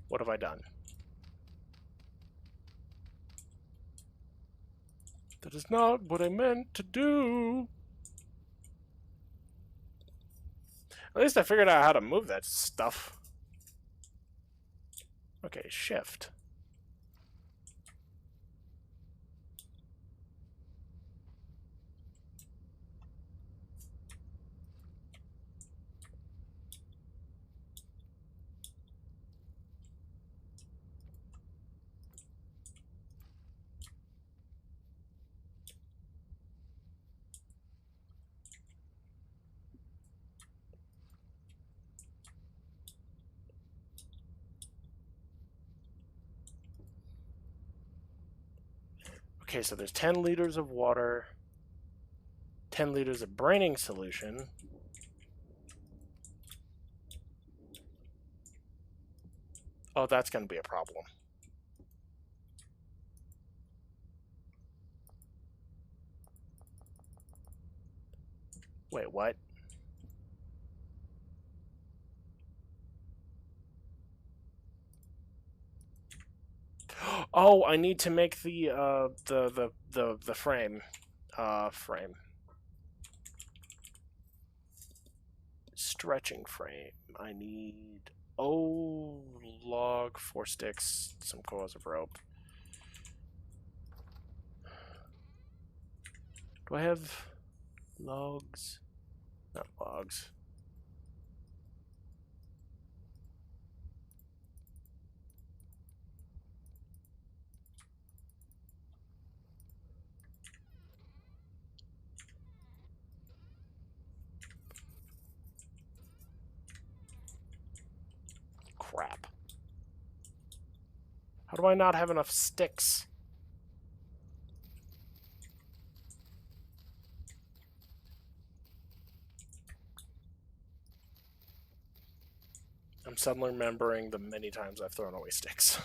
What have I done? That is not what I meant to do. At least I figured out how to move that stuff. Okay, shift. Okay, so there's 10 liters of water, 10 liters of braining solution. Oh, that's going to be a problem. Wait, what? Oh, I need to make the frame. Frame. Stretching frame. I need log, 4 sticks, some coils of rope. Do I have logs? Not logs. Crap. How do I not have enough sticks? I'm suddenly remembering the many times I've thrown away sticks.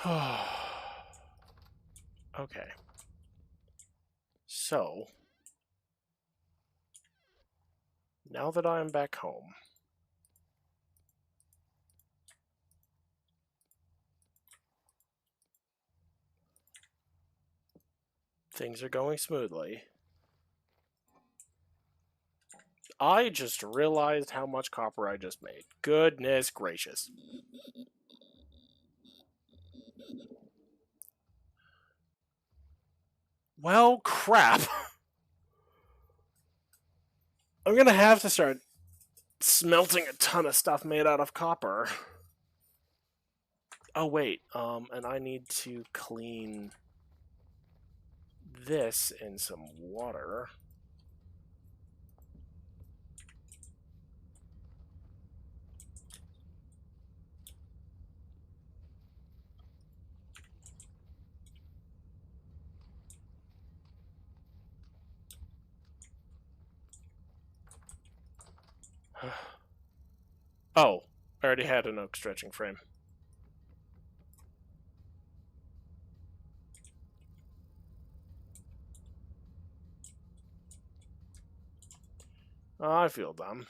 Okay. So, now that I'm back home, things are going smoothly. I just realized how much copper I just made. Goodness gracious. Well, crap. I'm gonna have to start smelting a ton of stuff made out of copper. Oh, wait. And I need to clean this in some water. Oh, I already had an oak stretching frame. Oh, I feel dumb.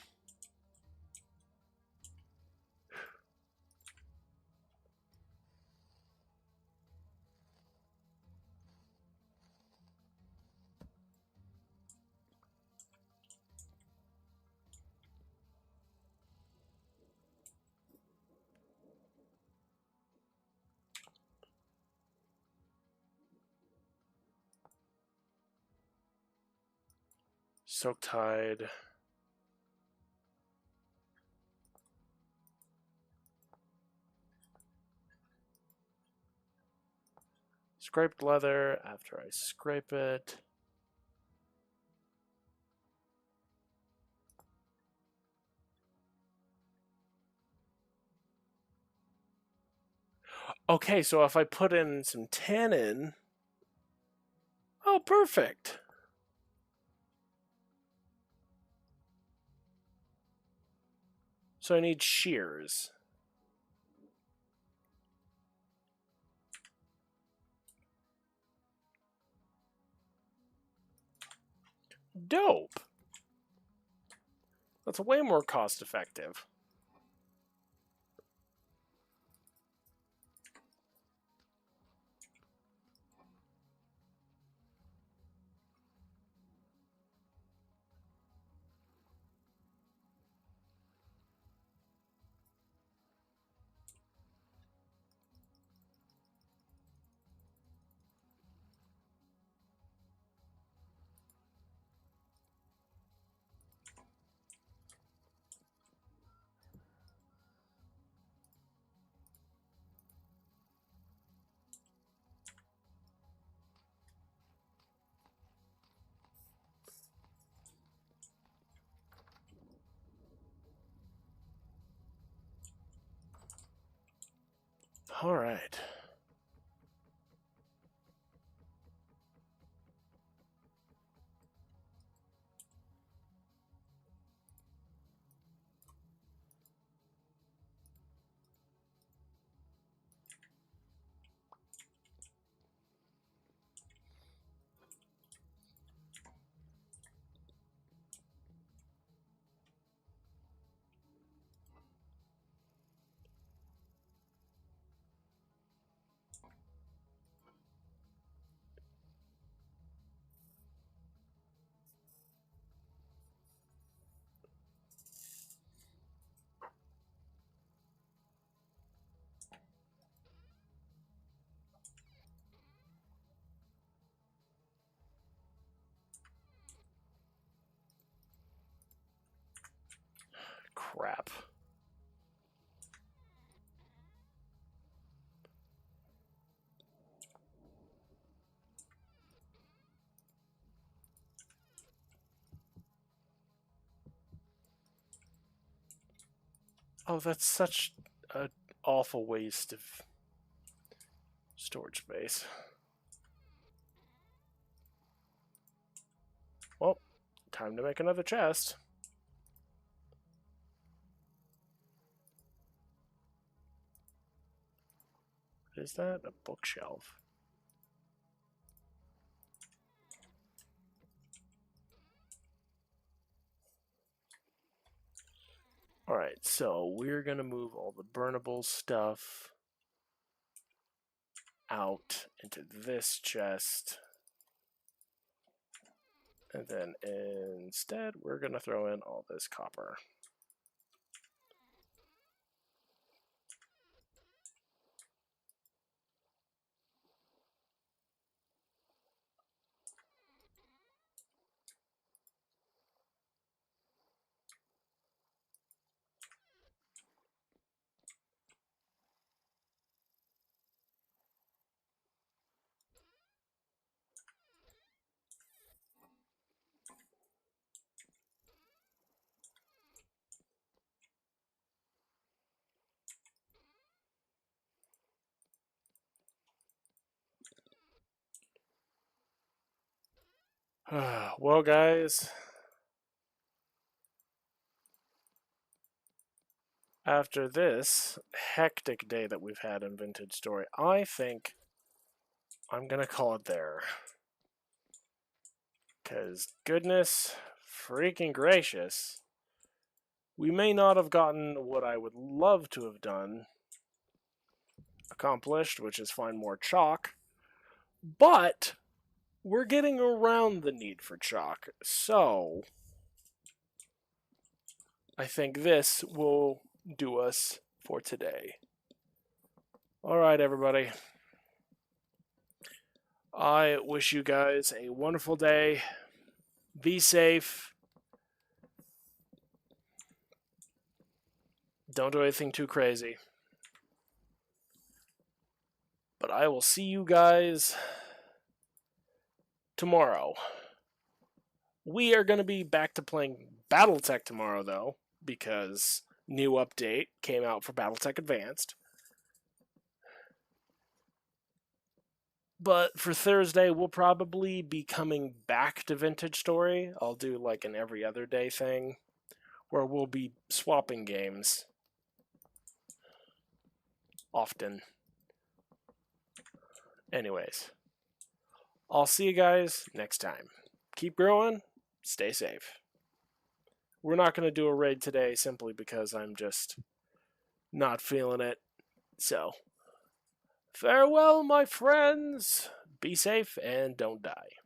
Soaked hide. Scraped leather after I scrape it. Okay, so if I put in some tannin... Oh, perfect. So I need shears. Dope. That's way more cost effective. All right. Crap. Oh, that's such an awful waste of storage space. Well, time to make another chest. is that? A bookshelf. Alright, so we're going to move all the burnable stuff out into this chest. And then instead, we're going to throw in all this copper. Well, guys, after this hectic day that we've had in Vintage Story, I think I'm going to call it there. Because, goodness freaking gracious, we may not have gotten what I would love to have done accomplished, which is find more chalk, but we're getting around the need for chalk, so I think this will do us for today. Alright, everybody. I wish you guys a wonderful day. Be safe. Don't do anything too crazy. But I will see you guys tomorrow. We are going to be back to playing Battletech tomorrow, though, because new update came out for Battletech Advanced. But for Thursday, we'll probably be coming back to Vintage Story. I'll do like an every other day thing, where we'll be swapping games often. Anyways, I'll see you guys next time. Keep growing, stay safe. We're not going to do a raid today simply because I'm just not feeling it. So, farewell, my friends. Be safe and don't die.